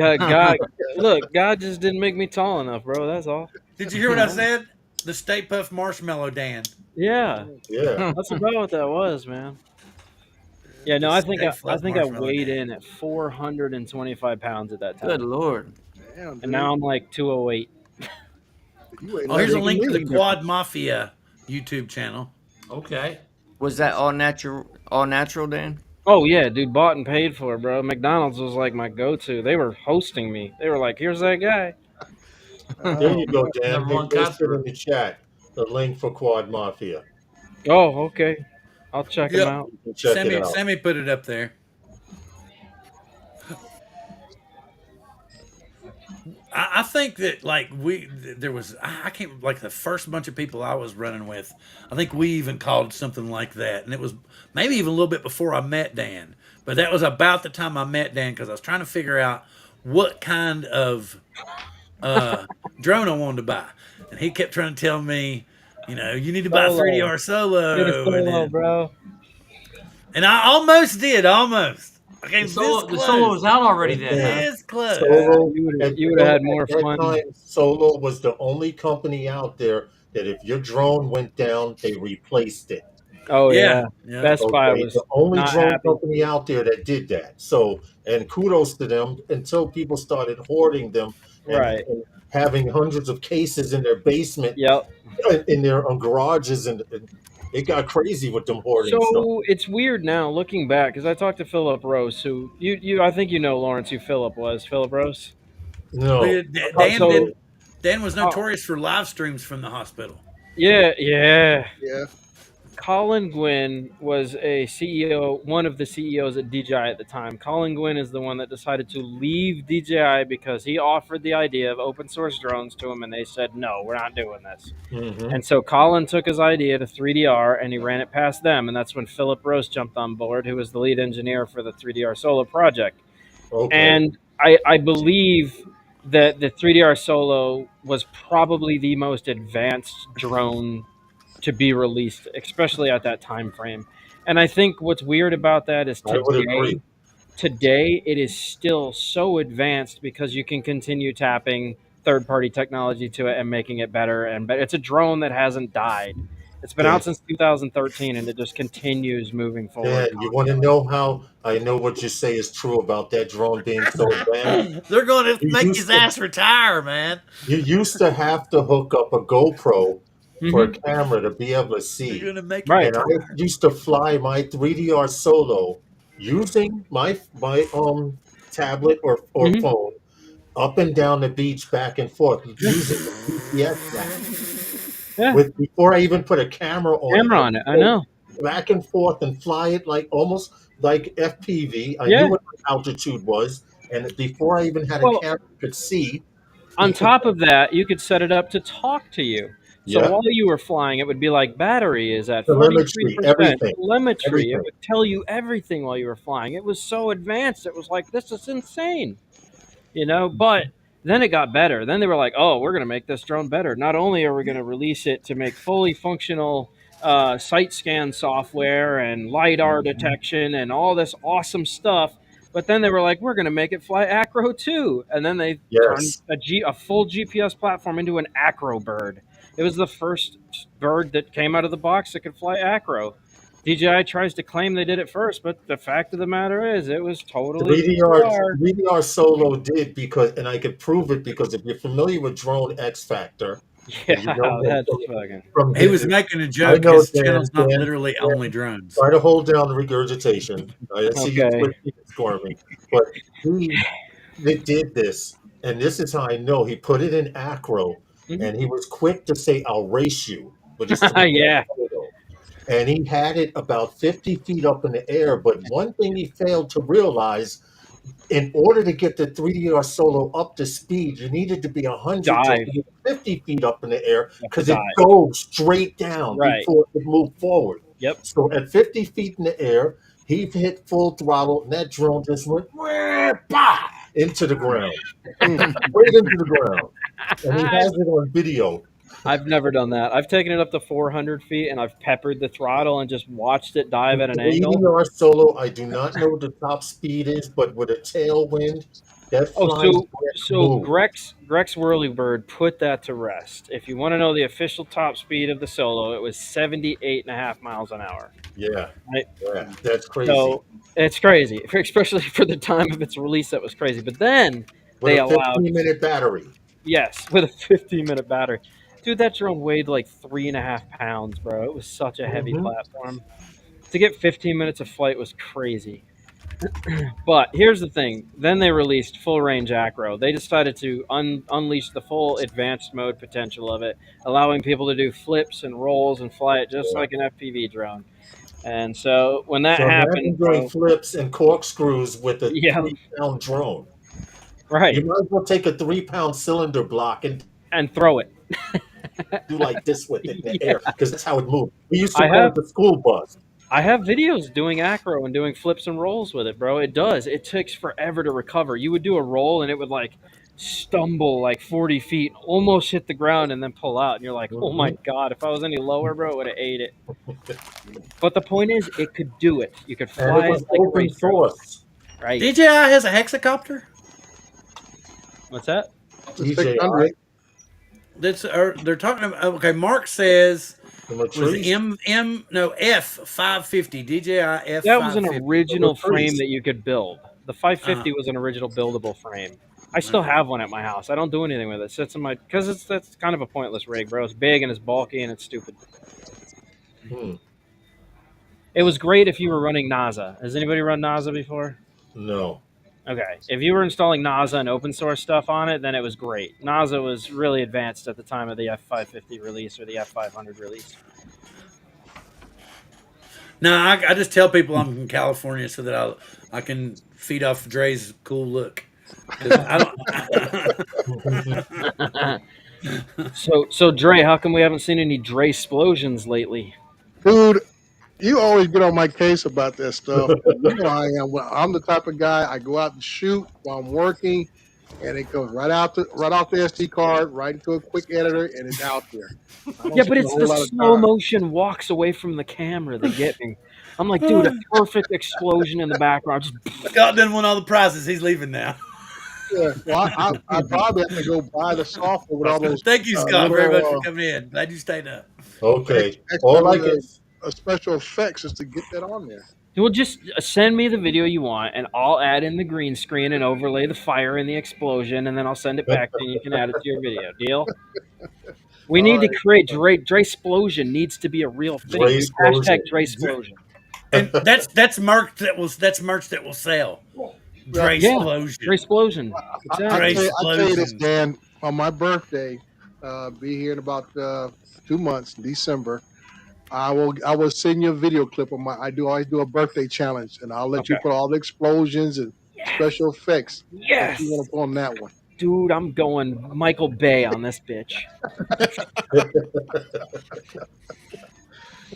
God just didn't make me tall enough, bro. That's all. Did you hear what I said? The Stay Puft Marshmallow Dan. Yeah, Yeah. that's about what that was, man. Yeah, no, I think I weighed in at 425 pounds at that time, Good Lord. Damn, and now I'm like 208. you ain't Oh, here's a nothing link to to the me. Quad Mafia YouTube channel. Okay. Was that all natural, Dan? Oh yeah, dude, bought and paid for, bro. McDonald's was like my go-to. They were hosting me. They were like, "Here's that guy." There you go, Dan. Number They one posted customer. in the chat the link for Quad Mafia. Oh, okay. I'll check Yep. them out. You can check it out. Sammy put it up there. I think that there was I can't like the first bunch of people I was running with. I think we even called something like that, and it was maybe even a little bit before I met Dan. But that was about the time I met Dan because I was trying to figure out what kind of drone I wanted to buy, and he kept trying to tell me, you need to buy a Solo. 3DR Solo, Get a and, solo, bro. and I almost did, almost. I came The this close. solo was out already then. Huh? This close. Solo, You at would have had that more fun. time, Solo was the only company out there that if your drone went down, they replaced it. Oh Yeah, yeah, yeah. Best Buy was the only not drone happy. company out there that did that. So, and kudos to them until people started hoarding them and, Right. and having hundreds of cases in their basement, Yep. in their garages, and it got crazy with them hoarding stuff. So it's weird now looking back because I talked to Philip Rose, who I think Lawrence, who Philip was. Philip Rose. No, Dan was notorious for live streams from the hospital. Yeah. Yeah. Colin Gwynn was a CEO, one of the CEOs at DJI at the time. Colin Gwynn is the one that decided to leave DJI because he offered the idea of open source drones to him, and they said, no, we're not doing this. Mhm. And so Colin took his idea to 3DR, and he ran it past them, and that's when Philip Rose jumped on board, who was the lead engineer for the 3DR Solo project. Okay. And I believe that the 3DR Solo was probably the most advanced drone to be released, especially at that time frame. And I think what's weird about that is I would agree. today it is still so advanced because you can continue tapping third-party technology to it and making it better and better. It's a drone that hasn't died. It's been out since 2013, and it just continues moving forward. Yeah, you want to know how I know what you say is true about that drone being so advanced? They're going to You make used his to- ass retire, man. You used to have to hook up a GoPro for a Mhm. camera to be able to They're see. going to make Right. And I used to fly my 3DR Solo using my tablet or Mhm. phone up and down the beach back and forth using the GPS map. Yeah. Before I even put a camera on I know. back and forth and fly it like almost like FPV. I Yeah. knew what the altitude was, and before I even had a Well- camera I could see. On top of that, you could set it up to talk to you. So Yeah. while you were flying, it would be like battery is at Telemetry, 43%. everything. Telemetry. Everything. It would tell you everything while you were flying. It was so advanced. It was like, this is insane. But then it got better. Then they were like, oh, we're going to make this drone better. Not only are we going to release it to make fully functional sight scan software and LiDAR detection and all this awesome stuff. But then they were like, we're going to make it fly acro too. And then they turned Yes. a full GPS platform into an acro bird. It was the first bird that came out of the box that could fly acro. DJI tries to claim they did it first, but the fact of the matter is it was totally 3DR Solo did, because, and I could prove it, because if you're familiar with Drone X Factor, Yeah, and you know that's fucking. from He was making a I joke. know, His Dan, channel's not Dan, literally Dan, only drones. try to hold down the regurgitation. I see you Okay. twitching and squirming, but they did this, and this is how I know. He put it in acro, Mhm. and he was quick to say, "I'll race you," with his Yeah. photo. And he had it about 50 feet up in the air. But one thing he failed to realize, in order to get the 3DR Solo up to speed, you needed to be 100 to Dive. 50 feet up in the air, You have to because it dive. goes straight down Right. before it moved forward. Yep. So at 50 feet in the air, he hit full throttle, and that drone just went bah, into the ground, right into the ground. And he has it on video. I've never done that. I've taken it up to 400 feet and I've peppered the throttle and just watched it dive at an angle. 3DR Solo, I do not know what the top speed is, but with a tailwind, that flies smooth. Grex Whirlybird put that to rest. If you want to know the official top speed of the Solo, it was 78.5 miles an hour. Yeah, Right? yeah, that's crazy. So it's crazy, especially for the time of its release. That was crazy. But then With they a allowed 15-minute battery. Yes, with a 15-minute battery. Dude, that drone weighed like 3.5 pounds, bro. It was such a heavy platform. To get 15 minutes of flight was crazy. But here's the thing. Then they released full range acro. They decided to unleash the full advanced mode potential of it, allowing people to do flips and rolls and fly it just like an FPV drone. And so when that So happened, imagine doing bro, flips and corkscrews with a yeah, 3-pound drone. right, You might as well take a 3-pound cylinder block and throw it. do like this with it in the Yeah. air, because that's how it moved. We used to I call have it the school bus. I have videos doing acro and doing flips and rolls with it, bro. It does. It takes forever to recover. You would do a roll and it would like stumble like 40 feet, almost hit the ground, and then pull out. And you're like, oh my God, if I was any lower, bro, it would have ate it. But the point is, it could do it. You could And fly it was it like a open race drone. source. Right. DJI has a hexacopter. What's that? DJI. They're talking about. Okay, Mark says was Latrice. F550 DJI F550. That was an original Latrice. frame that you could build. The 550 was an original buildable frame. I still have one at my house. I don't do anything with it. It sits in my because that's kind of a pointless rig, bro. It's big and it's bulky and it's stupid. It was great if you were running NASA. Has anybody run NASA before? No. Okay. If you were installing NASA and open source stuff on it, then it was great. NASA was really advanced at the time of the F550 release or the F500 release. No, I just tell people I'm from California so that I can feed off Dre's cool look. I don't. So Dre, how come we haven't seen any Dre explosions lately? Dude, you always get on my case about that stuff. You know I am. I'm the type of guy, I go out and shoot while I'm working, and it goes right off the SD card, right into a quick editor, and it's out there. Yeah, but it's the slow motion walks away from the camera that get me. I'm like, dude, a perfect explosion in the background. Scott done won all the prizes. He's leaving now. Yeah, well, I probably have to go buy the software with all those. Thank you, Scott, very much for coming in. Glad you stayed up. Okay. All I can. Special effects is to get that on there. Well, just send me the video you want, and I'll add in the green screen and overlay the fire and the explosion, and then I'll send it back to you. You can add it to your video. Deal? We need to create Dre explosion. Needs to be a real thing. Hashtag Dre explosion. And that's merch that will sell. Dre explosion. Dre explosion. I'll tell you this, Dan. On my birthday, be here in about 2 months, December. I will send you a video clip of my. I always do a birthday challenge, and I'll let you put all the explosions and special effects. Yes, you want to put on that one, dude. I'm going Michael Bay on this bitch.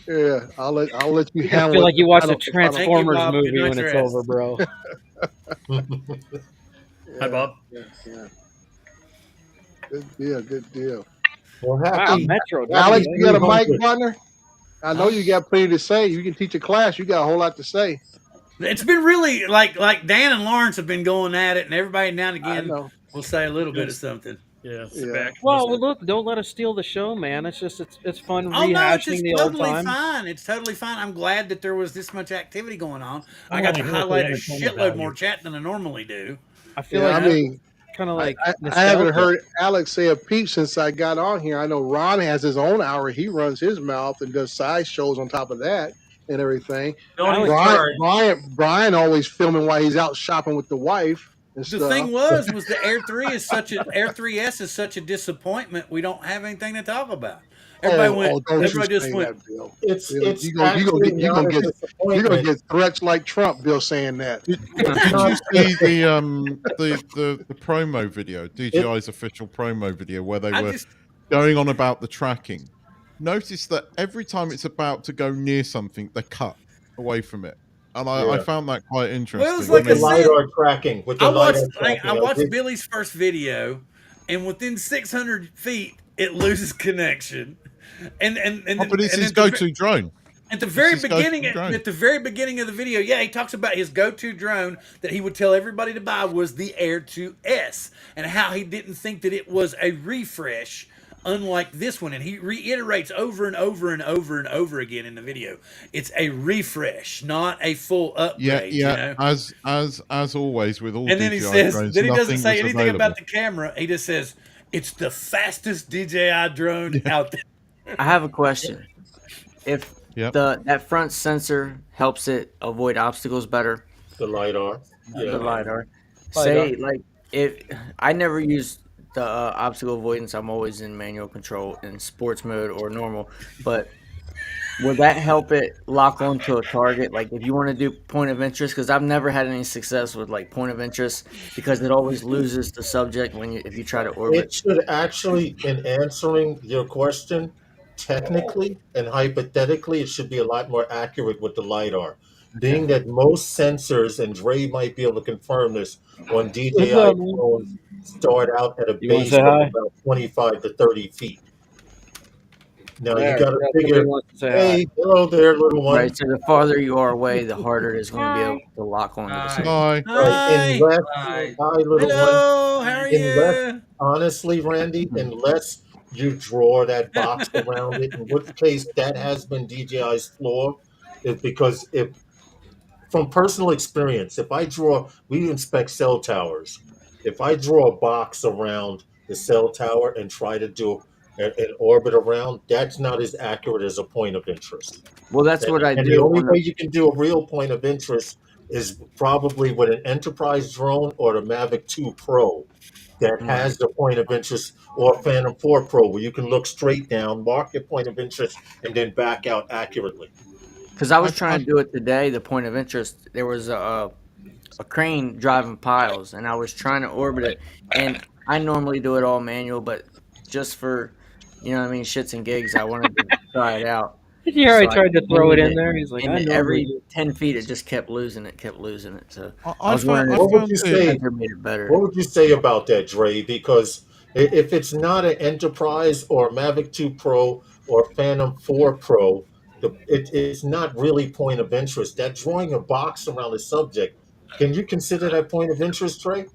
Yeah, I'll let you handle. I feel like you watched a Transformers movie when it's over, bro. Hi, Bob. Yeah. Good deal. Well, wow, Metro. Alex, you got a mic, partner? I know you got plenty to say. You can teach a class. You got a whole lot to say. It's been really like Dan and Lawrence have been going at it, and everybody now and I again know. will say a little bit of something. Yeah, sit Yeah. back. Well, listen. look, don't let us steal the show, man. It's just it's fun Oh no, it's rehashing just the old totally times. fine. It's totally fine. I'm glad that there was this much activity going on. I I got wanna to hear if they highlight a entertain shitload value. more chat than I normally do. I feel Yeah, like I mean, kind of like I haven't nostalgia. heard Alex say a peep since I got on here. I know Ron has his own hour. He runs his mouth and does side shows on top of that and everything. Don't even Alex- start. Brian always filming while he's out shopping with the wife and The stuff. thing was the Air 3S is such a disappointment. We don't have anything to talk about. Everybody don't you everybody just say went. that, Bill. It's Bill, it's you gonna actually get not a you're gonna disappointment. get threats like Trump, Bill, saying that. Did you see the promo video, DJI's official promo video, where they were going on about the tracking? Notice that every time it's about to go near something, they cut away from it, and I found that quite interesting. Well, it's like with the LiDAR tracking. With the LiDAR tracking, I watched Billy's first video, and within 600 feet, it loses connection. But it's his go-to drone. At the very beginning, at the very beginning of the video, he talks about his go-to drone that he would tell everybody to buy was the Air 2S, and how he didn't think that it was a refresh, unlike this one. And he reiterates over and over and over and over again in the video, it's a refresh, not a full upgrade. Yeah. As always with all. And then DJI he says, drones, then he doesn't say was anything about available. the camera. He just says it's the fastest DJI drone out there. I have a question. If Yep. that front sensor helps it avoid obstacles better, the LiDAR, the LiDAR. Say like if I never use the obstacle avoidance, I'm always in manual control in sports mode or normal. But would that help it lock onto a target? Like if you want to do point of interest, because I've never had any success with like point of interest because it always loses the subject if you try to orbit. It should actually, in answering your question, technically and hypothetically, it should be a lot more accurate with the LiDAR. Being that most sensors, and Dre might be able to confirm this, on DJI drones start out at a base of about 25 to 30 feet. Now you got to figure, hey, hello there, little one. Right, so the farther you are away, the harder it is going to be able to lock onto the sensor. Hi. Hi, little Hello, one. how are you? Honestly, Randy, unless you draw that box around it, in which case that has been DJI's flaw, is because from personal experience, we inspect cell towers. If I draw a box around the cell tower and try to do an orbit around, that's not as accurate as a point of interest. Well, that's what I do. And the only way you can do a real point of interest is probably with an enterprise drone or the MAVIC 2 Pro that has the point of interest, or Phantom 4 Pro, where you can look straight down, mark your point of interest, and then back out accurately. Because I was trying to do it today, the point of interest, there was a crane driving piles, and I was trying to orbit it, and I normally do it all manual, but just for, shits and gigs, I wanted to try it out. Yeah, I tried to throw it in there. He's like, and every 10 feet, it just kept losing it. So I was what wondering would you say? if made it better. What would you say about that, Dre? Because if it's not an Enterprise or Mavic 2 Pro or Phantom 4 Pro, it's not really point of interest. That drawing a box around the subject, can you consider that point of interest, Dre?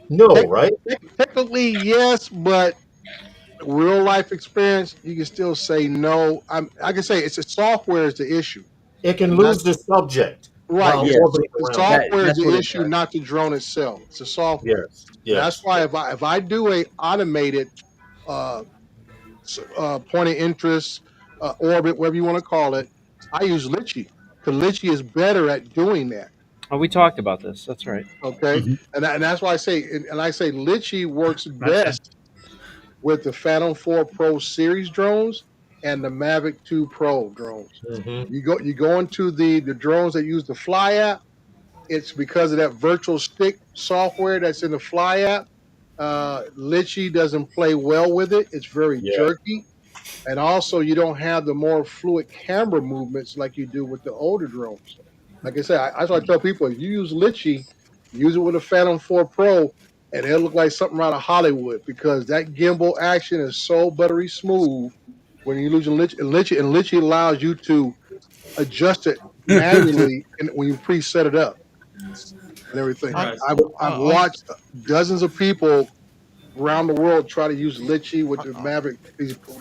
No, right? Technically, yes, but real life experience, you can still say no. I can say it's the software is the issue. It can lose the subject. Right. While Yes. orbiting The around. software is That's what the it issue, does. not the drone itself. It's the software. Yes. Yes. That's why if I do a automated point of interest, orbit, whatever you want to call it, I use Litchi because Litchi is better at doing that. Oh, we talked about this. That's right. Okay, and that's why I say Litchi works best with the Phantom 4 Pro series drones and the Mavic 2 Pro drones. Mhm. You go into the drones that use the Fly app. It's because of that virtual stick software that's in the Fly app. Litchi doesn't play well with it. It's very jerky. And also, you don't have the more fluid camera movements like you do with the older drones. Like I said, that's why I tell people, if you use Litchi, use it with a Phantom 4 Pro, and it'll look like something out of Hollywood because that gimbal action is so buttery smooth when you're using Litchi allows you to adjust it manually and when you preset it up and everything. I, I've watched dozens of people around the world try to use Litchi with the MAVIC,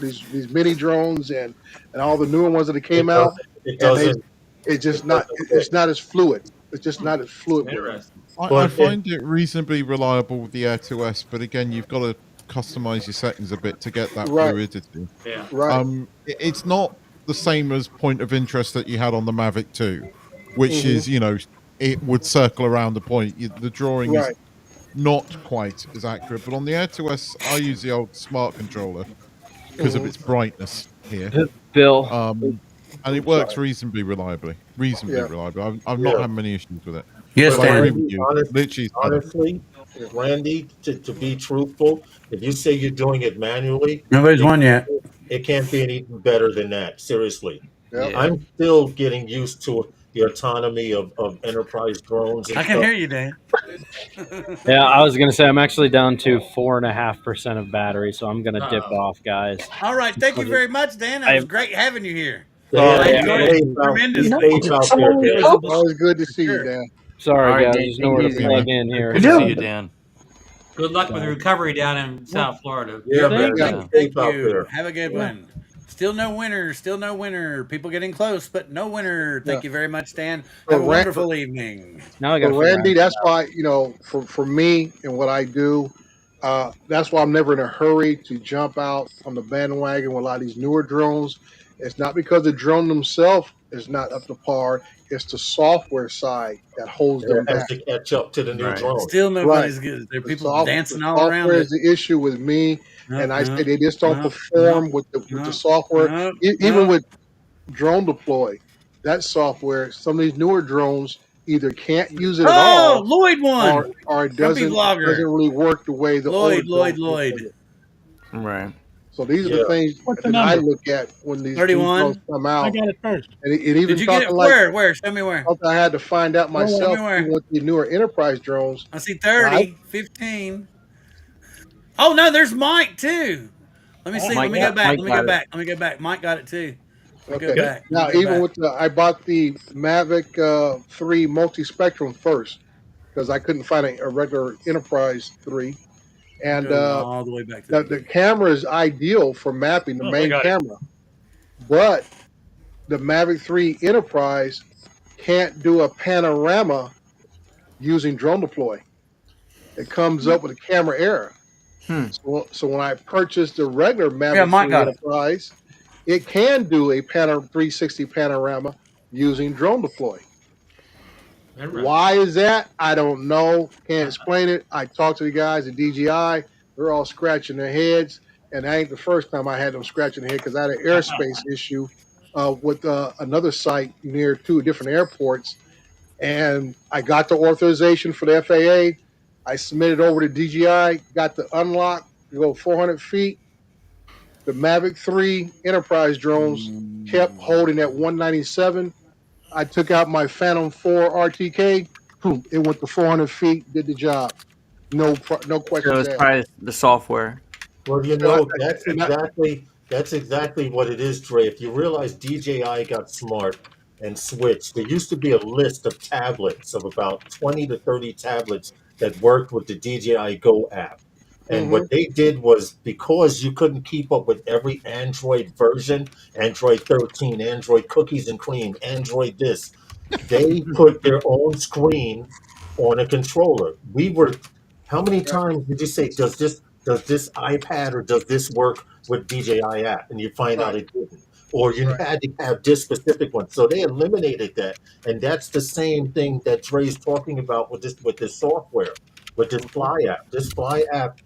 these mini drones and all the newer ones that came out, It and doesn't. it's not as fluid. It's just not as fluid. Interesting. I find it reasonably reliable with the Air 2S, but again, you've got to customize your settings a bit to get that fluidity. Yeah. Right. It's not the same as point of interest that you had on the Mavic 2, which is, you know, it would circle around the point. The drawing is not quite as accurate, but on the Air 2S, I use the old smart controller because of its brightness here. Bill. And it works reasonably reliably. I've not had many issues with it. Yes, but I Dan. agree with you. Honestly, Randy, to be truthful, if you say you're doing it manually, Nobody's won yet. It can't be any better than that. Seriously, Yeah. I'm still getting used to the autonomy of enterprise drones. And I can stuff. hear you, Dan. Yeah, I was gonna say I'm actually down to 4.5% of battery, so I'm gonna dip off, guys. All right, thank you very much, Dan. It was great having you here. Tremendous. Always good to see you, Dan. Sorry, guys. There's nowhere to plug in here. Good to see you, Dan. Good luck with the recovery down in South Florida. Yeah, Thank man. you. Have a good one. Still no winner. Still no winner. People getting close, but no winner. Thank you very much, Dan. Have a wonderful evening. Now I got Randy, that's why, you know, for me and what I do, that's why I'm never in a hurry to jump out on the bandwagon with a lot of these newer drones. It's not because the drone themselves is not up to par. It's the software side that holds them back. To catch up to the new drone. Still nobody's good. There are people dancing all around software it. is the issue with me, and I say they just don't perform with the software. Even with Drone Deploy, that software, some of these newer drones either can't use it at all. Lloyd won. Or it doesn't really work the way the Lloyd. Right. So these are the things that I look at when these 31 come out. I got it first. And it even Did you get it? Where? Show me where. I had to find out myself with the newer enterprise drones. I see 30, 15. Oh no, there's Mike too. Let me see. Let me go back. Mike got it too. Okay. Now, even with I bought the MAVIC 3 multi-spectrum first because I couldn't find a regular enterprise 3. And all the way back to the camera is ideal for mapping the main camera, but the MAVIC 3 Enterprise can't do a panorama using Drone Deploy. It comes up with a camera error. So when I purchased the regular MAVIC 3 Enterprise, it can do a 360 panorama using Drone Deploy. Why is that? I don't know. Can't explain it. I talked to the guys at DJI. They're all scratching their heads. And that ain't the first time I had them scratching their head because I had an airspace issue with another site near 2 different airports. And I got the authorization for the FAA. I submitted over to DJI, got the unlock to go 400 feet. The MAVIC 3 Enterprise drones kept holding at 197. I took out my Phantom 4 RTK. Boom, it went to 400 feet, did the job. No questions So it's probably the software. Well, you know, that's exactly what it is, Trey. If you realize DJI got smart and switched, there used to be a list of tablets of about 20 to 30 tablets that worked with the DJI Go app. And what they did was, because you couldn't keep up with every Android version, Android 13, Android cookies and cream, Android this, they put their own screen on a controller. How many times did you say, does this iPad or does this work with DJI app? And you find out it didn't. Or you had to have this specific one. So they eliminated that. And that's the same thing that Trey's talking about with this software, with this Fly app. This Fly app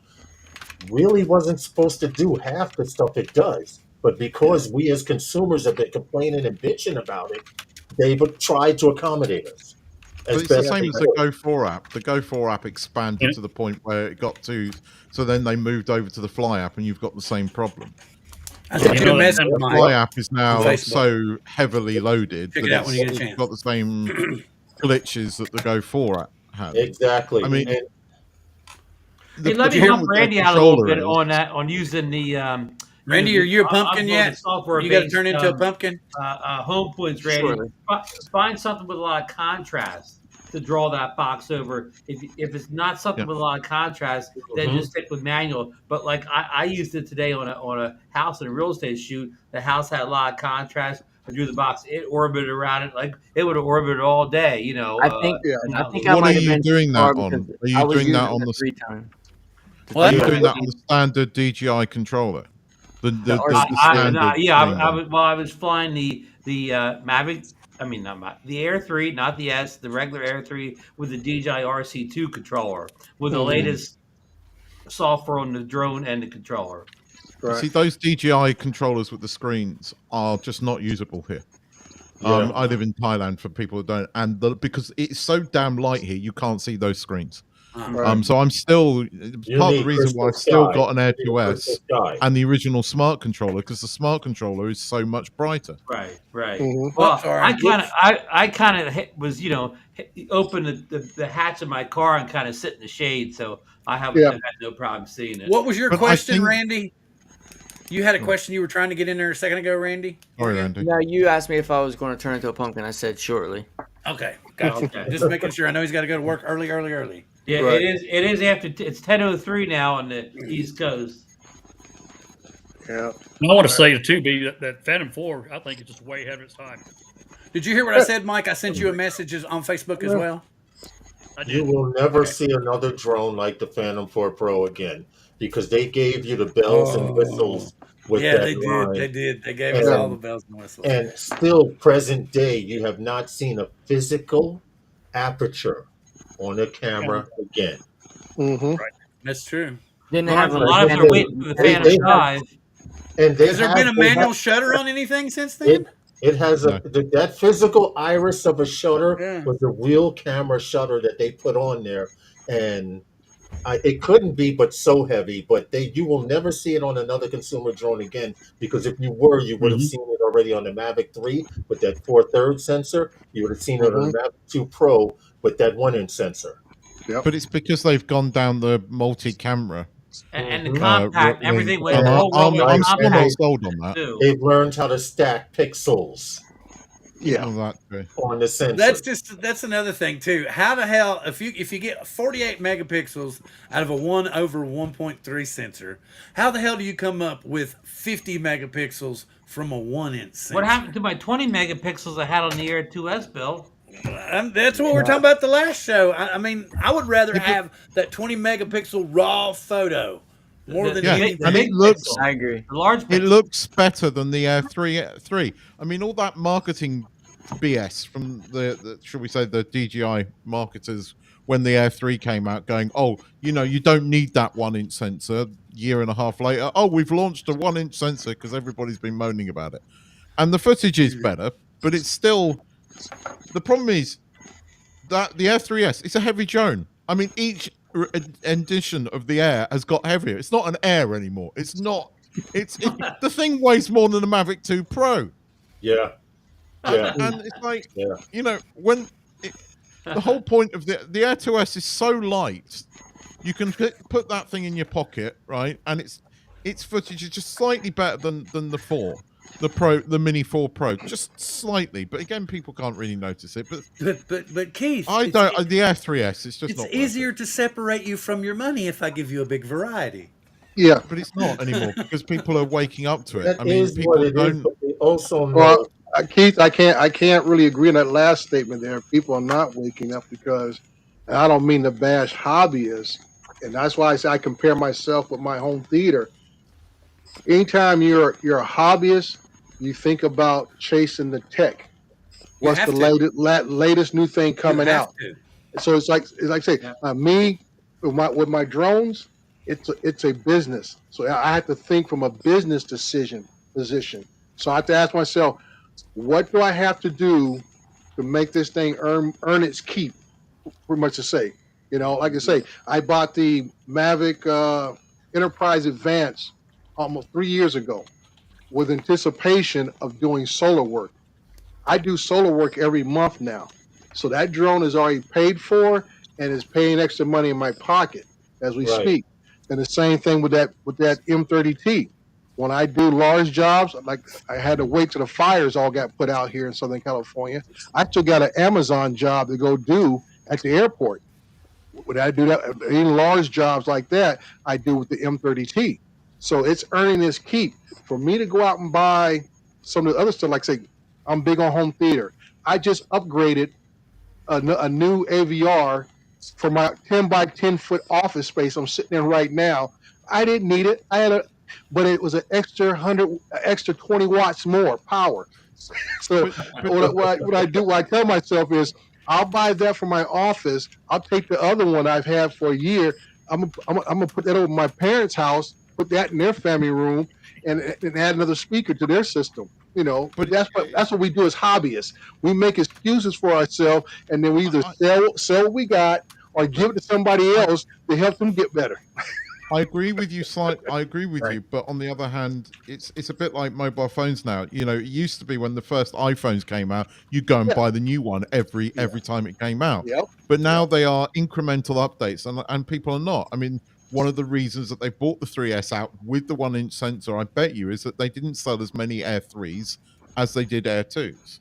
really wasn't supposed to do half the stuff it does. But because we as consumers have been complaining and bitching about it, they've tried to accommodate us. But it's the same as the Go 4 app. The Go 4 app expanded to the point where it got to, so then they moved over to the Fly app and you've got the same problem. The Fly app is now so heavily loaded that it's got the same glitches that the Go 4 app had. Exactly. I mean, let me help Randy out a little bit on that, on using the Randy, are you a I'm pumpkin going yet? to software You got to based turn into a pumpkin. home points, Randy. Surely. Find something with a lot of contrast to draw that box over. If it's not something Yeah. with a lot of contrast, then just stick with manual. But like I used it today on a house in a real estate shoot. The house had a lot of contrast. I drew the box. It orbited around it like it would have orbited all day. You know. I think I Now, think I What are might have you been too doing far that on? because Are I you was doing that using on the the? 3 time. Well, Are you that's doing that on the standard DJI controller? The standard. I was flying the MAVIC. I mean, not the Air 3, not the S, the regular Air 3 with the DJI RC2 controller with the latest software on the drone and the controller. You see, those DJI controllers with the screens are just not usable here. Yeah. I live in Thailand for people who don't, and because it's so damn light here, you can't see those screens. So I'm still part of the reason why I've still got an Air 2S and the original smart controller, because the smart controller is so much brighter. Right. Well, I kind of was, open the hatch of my car and kind of sit in the shade, so I had no problem seeing it. What was your But I question, think- Randy? You had a question you were trying to get in there a second ago, Randy? Sorry, Randy. No, you asked me if I was going to turn into a pumpkin. I said shortly. Okay, gotcha. Okay. Just making sure. I know he's got to go to work early. Yeah, it is after it's 10:03 now on the East Coast. Yeah. And I want to say too, B, that Phantom 4, I think it's just way ahead of its time. Did you hear what I said, Mike? I sent you a message on Facebook as well. I did. You will never see another drone like the Phantom 4 Pro again, because they gave you the bells and whistles with that they line. did. They gave us all the bells and whistles. And still, present day, you have not seen a physical aperture on a camera again. That's true. Didn't they have A lot of them are waiting for the Phantom 5. Has there been a manual shutter on anything since then? It has that physical iris of a shutter was a real camera shutter that they put on there, and it couldn't be but so heavy. But you will never see it on another consumer drone again, because if you were, you would have seen it already on the MAVIC 3 with that 4/3 sensor. You would have seen it on the MAVIC 2 Pro with that 1-inch sensor. But it's because they've gone down the multi-camera. And the compact, everything went I'm still not sold on that. They've learned how to stack pixels. On the sensor. That's another thing too. How the hell if you get 48 megapixels out of a 1/1.3 sensor, how the hell do you come up with 50 megapixels from a 1-inch sensor? What happened to my 20 megapixels I had on the Air 2S, Bill? That's what we were talking about the last show. I mean, I would rather have that 20 megapixel raw photo more than anything. And it looks. I agree. It looks better than the Air 3. I mean, all that marketing BS from the should we say the DJI marketers when the Air 3 came out, going, you don't need that 1-inch sensor. Year and a half later, we've launched a 1-inch sensor because everybody's been moaning about it, and the footage is better, but it's still. The problem is that the Air 3S, it's a heavy drone. I mean, each edition of the Air has got heavier. It's not an Air anymore. It's not. The thing weighs more than the MAVIC 2 Pro. Yeah. And it's like, when the whole point of the Air 2S is so light, you can put that thing in your pocket, right? And its footage is just slightly better than the 4. The Mini 4 Pro, just slightly, but again, people can't really notice it. But Keith, the Air 3S, it's just not easier to separate you from your money if I give you a big variety. Yeah, but it's not anymore because people are waking up to it. That I mean, is people what it don't. is, but they also know. Well, Keith, I can't really agree on that last statement there. People are not waking up because, and I don't mean to bash hobbyists, and that's why I say I compare myself with my home theater. Anytime you're a hobbyist, you think about chasing the tech. What's the latest new thing coming out? So it's like say me with my drones. It's a business, so I have to think from a business position. So I have to ask myself, what do I have to do to make this thing earn its keep? Pretty much to say, like I say, I bought the MAVIC Enterprise Advance almost 3 years ago, with anticipation of doing solar work. I do solar work every month now, so that drone is already paid for and is paying extra money in my pocket as we speak. And the same thing with that M30T. When I do large jobs, like I had to wait till the fires all got put out here in Southern California. I still got an Amazon job to go do at the airport. Would I do that? Any large jobs like that, I do with the M30T. So it's earning its keep. For me to go out and buy some of the other stuff, like say, I'm big on home theater. I just upgraded a new AVR for my 10 by 10 foot office space I'm sitting in right now. I didn't need it. But it was an extra 20 watts more power. So what I do, what I tell myself is, I'll buy that for my office. I'll take the other one I've had for a year. I'm gonna put that over my parents' house, put that in their family room, and add another speaker to their system. But that's what we do as hobbyists. We make excuses for ourselves, and then we either sell what we got or give it to somebody else to help them get better. I agree with you I agree with you, but on the other hand, it's a bit like mobile phones now. It used to be when the first iPhones came out, you go and buy the new one every time it came out. Yep. But now they are incremental updates, and people are not. I mean, one of the reasons that they bought the 3S out with the 1-inch sensor, I bet you, is that they didn't sell as many Air 3s as they did Air 2s.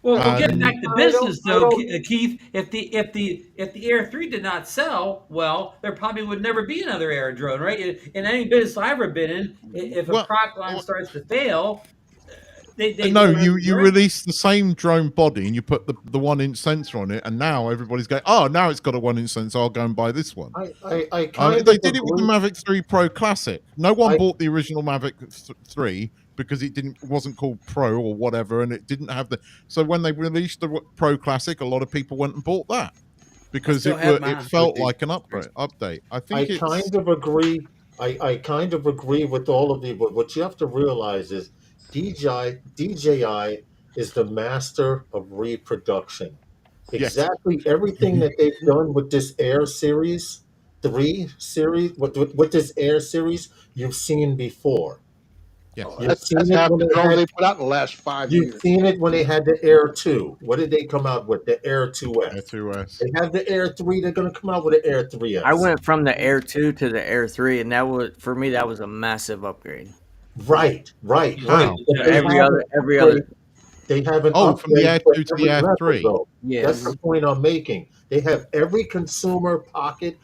Well, getting back to business though, Keith, if the Air 3 did not sell, well, there probably would never be another Air drone, right? In any business I've ever been in, if a product line starts to fail, you release the same drone body and you put the 1-inch sensor on it, and now everybody's going, oh, now it's got a 1-inch sensor, I'll go and buy this one. They did it with the Mavic 3 Pro Classic. No one bought the original Mavic 3 because it wasn't called Pro or whatever, and it didn't have so when they released the Pro Classic, a lot of people went and bought that because it felt like an update. I kind of agree. I kind of agree with all of you, but what you have to realize is DJI is the master of reproduction. Exactly everything that they've done with this Air Series 3 series, with this Air Series, you've seen before. Yes. That's half the drones they put out in the last 5 years. You've seen it when they had the Air 2. What did they come out with? The Air 2S. Air 2S. They have the Air 3. They're going to come out with the Air 3S. I went from the Air 2 to the Air 3, and for me, that was a massive upgrade. Right. How? Every other. They have an upgrade from the Air 2 to the Air 3. Yes. That's the point I'm making. They have every consumer pocket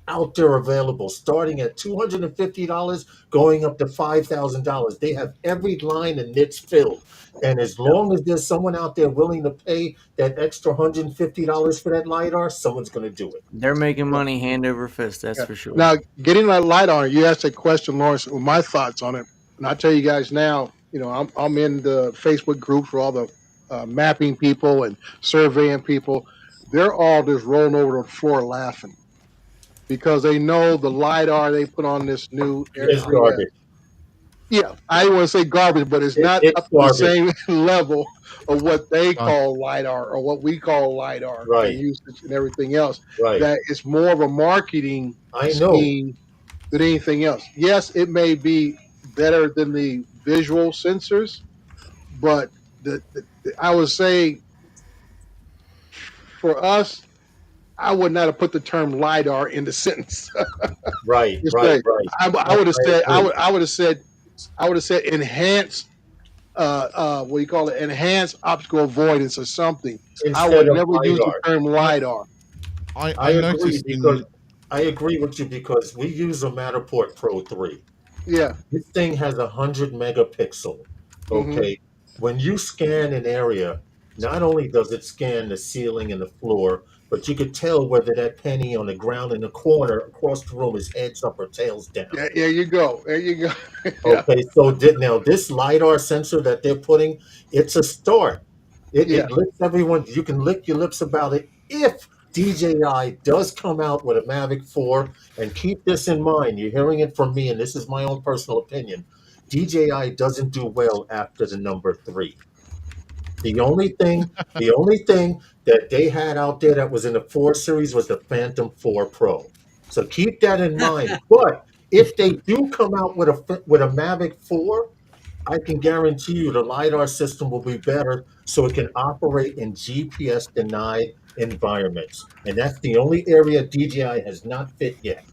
out there available, starting at $250, going up to $5,000. They have every line and niche filled. And as long as there's someone out there willing to pay that extra $150 for that LiDAR, someone's going to do it. They're making money hand over fist, that's for sure. Now, getting that LiDAR, you asked a question, Lawrence, with my thoughts on it. And I'll tell you guys now, I'm in the Facebook group for all the mapping people and surveying people. They're all just rolling over the floor laughing, because they know the LiDAR they put on this new Air 3S. Garbage. Yeah, I don't want to say garbage, but it's not up to the same level of what they call LiDAR or what we call LiDAR and usage and everything else. Right. That it's more of a marketing scheme than anything else. Yes, it may be better than the visual sensors, but I would say for us, I would not have put the term LiDAR in the sentence. Right. I would have said enhanced. What do you call it? Enhanced optical avoidance or something. I would never use the term LiDAR. I agree with you because we use a Matterport Pro 3. Yeah. This thing has 100 megapixel. Okay. When you scan an area, not only does it scan the ceiling and the floor, but you could tell whether that penny on the ground in the corner across the room is heads up or tails down. Yeah, there you go. Yeah. Okay, so now this LiDAR sensor that they're putting, it's a start. It lets everyone, you can lick your lips about it if DJI does come out with a Mavic 4, and keep this in mind, you're hearing it from me, and this is my own personal opinion. DJI doesn't do well after the number 3. The only thing that they had out there that was in the 4 series was the Phantom 4 Pro. So keep that in mind. But if they do come out with a Mavic 4, I can guarantee you the LiDAR system will be better, so it can operate in GPS denied environments. And that's the only area DJI has not fit yet.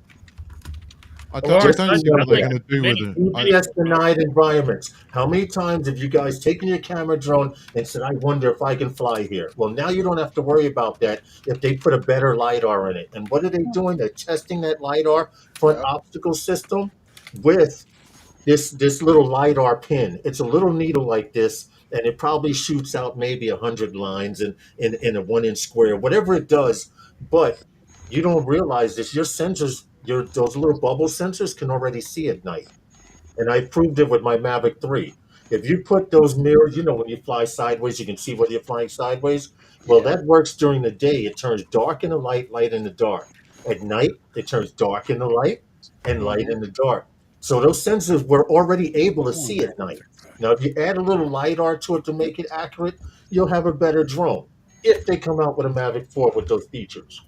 I Lawrence, don't that's see what they're like going to do with many. it. GPS denied environments. How many times have you guys taken your camera drone and said, I wonder if I can fly here? Well, now you don't have to worry about that if they put a better LiDAR in it. And what are they doing? They're testing that LiDAR for an Yeah. obstacle system with this little LiDAR pin. It's a little needle like this, and it probably shoots out maybe 100 lines in a 1 inch square, whatever it does. But you don't realize this. Your sensors, those little bubble sensors can already see at night. And I proved it with my Mavic 3. If you put those mirrors, when you fly sideways, you can see whether you're flying sideways. Well, Yeah. that works during the day. It turns dark in the light, light in the dark. At night, it turns dark in the light and light in the dark. So those sensors were already able to see at night. Now, if you add a little LiDAR to it to make it accurate, you'll have a better drone if they come out with a Mavic 4 with those features.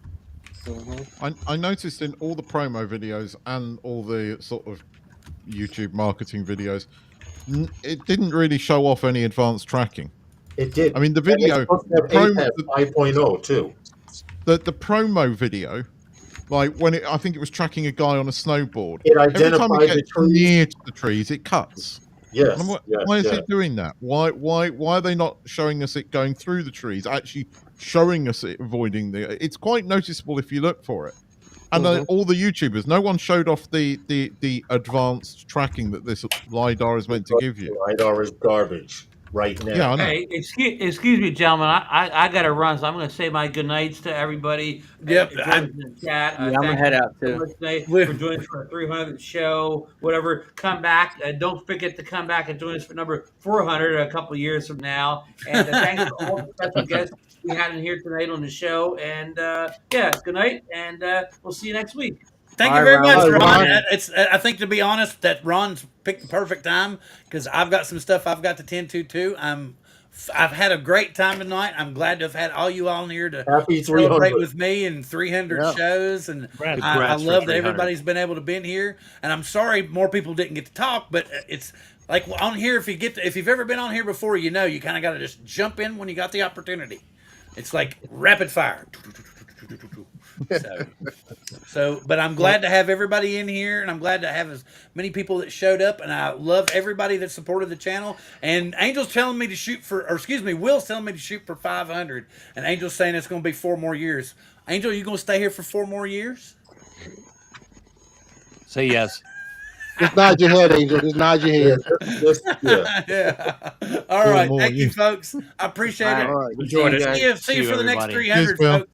I noticed in all the promo videos and all the sort of YouTube marketing videos, it didn't really show off any advanced tracking. It did. I mean, the And it's video, supposed to the have promo, APAS 5.0 too. the promo video, like when I think it was tracking a guy on a snowboard. It Every time identified it the gets trees. near to the trees, it cuts. Yes. And yes, why is yes. it doing that? Why are they not showing us it going through the trees? Actually showing us it avoiding the. It's quite noticeable if you look for it. And all the YouTubers, no one showed off the advanced tracking that this LiDAR is meant to give you. LiDAR is garbage right now. Yeah, I know. Hey, excuse me, gentlemen. I got to run, so I'm going to say my good nights to everybody. Yep, Join us in the chat. Yeah, I'm gonna head out so too. much today for joining us for our 300th show. Whatever, come back. Don't forget to come back and join us for number 400 a couple of years from now. And thanks to all the special guests we had in here tonight on the show. And yeah, good night, and we'll see you next week. Thank All you right, very much, Ron. Ron. Ron. I think, to be honest, that Ron's picked the perfect time because I've got some stuff I've got to tend to too. I've had a great time tonight. I'm glad to have had all you all in here to Happy celebrate 300. with me and 300 Yeah. shows. And I Congrats for love that 300. everybody's been able to be in here. And I'm sorry more people didn't get to talk, but it's like on here. If you've ever been on here before, you kind of got to just jump in when you got the opportunity. It's like rapid fire. But I'm glad to have everybody in here, and I'm glad to have as many people that showed up, and I love everybody that supported the channel. And Angel's telling me to shoot for, or excuse me, Will's telling me to shoot for 500, and Angel's saying it's going to be 4 more years. Angel, you going to stay here for 4 more years? Say yes. Just nod your head, Angel. Just nod your head. Yeah. Yeah. All right. more Thank you, years. folks. I appreciate it. All right. Enjoyed it. See you for the next everybody. 300, Cheers, Will. folks.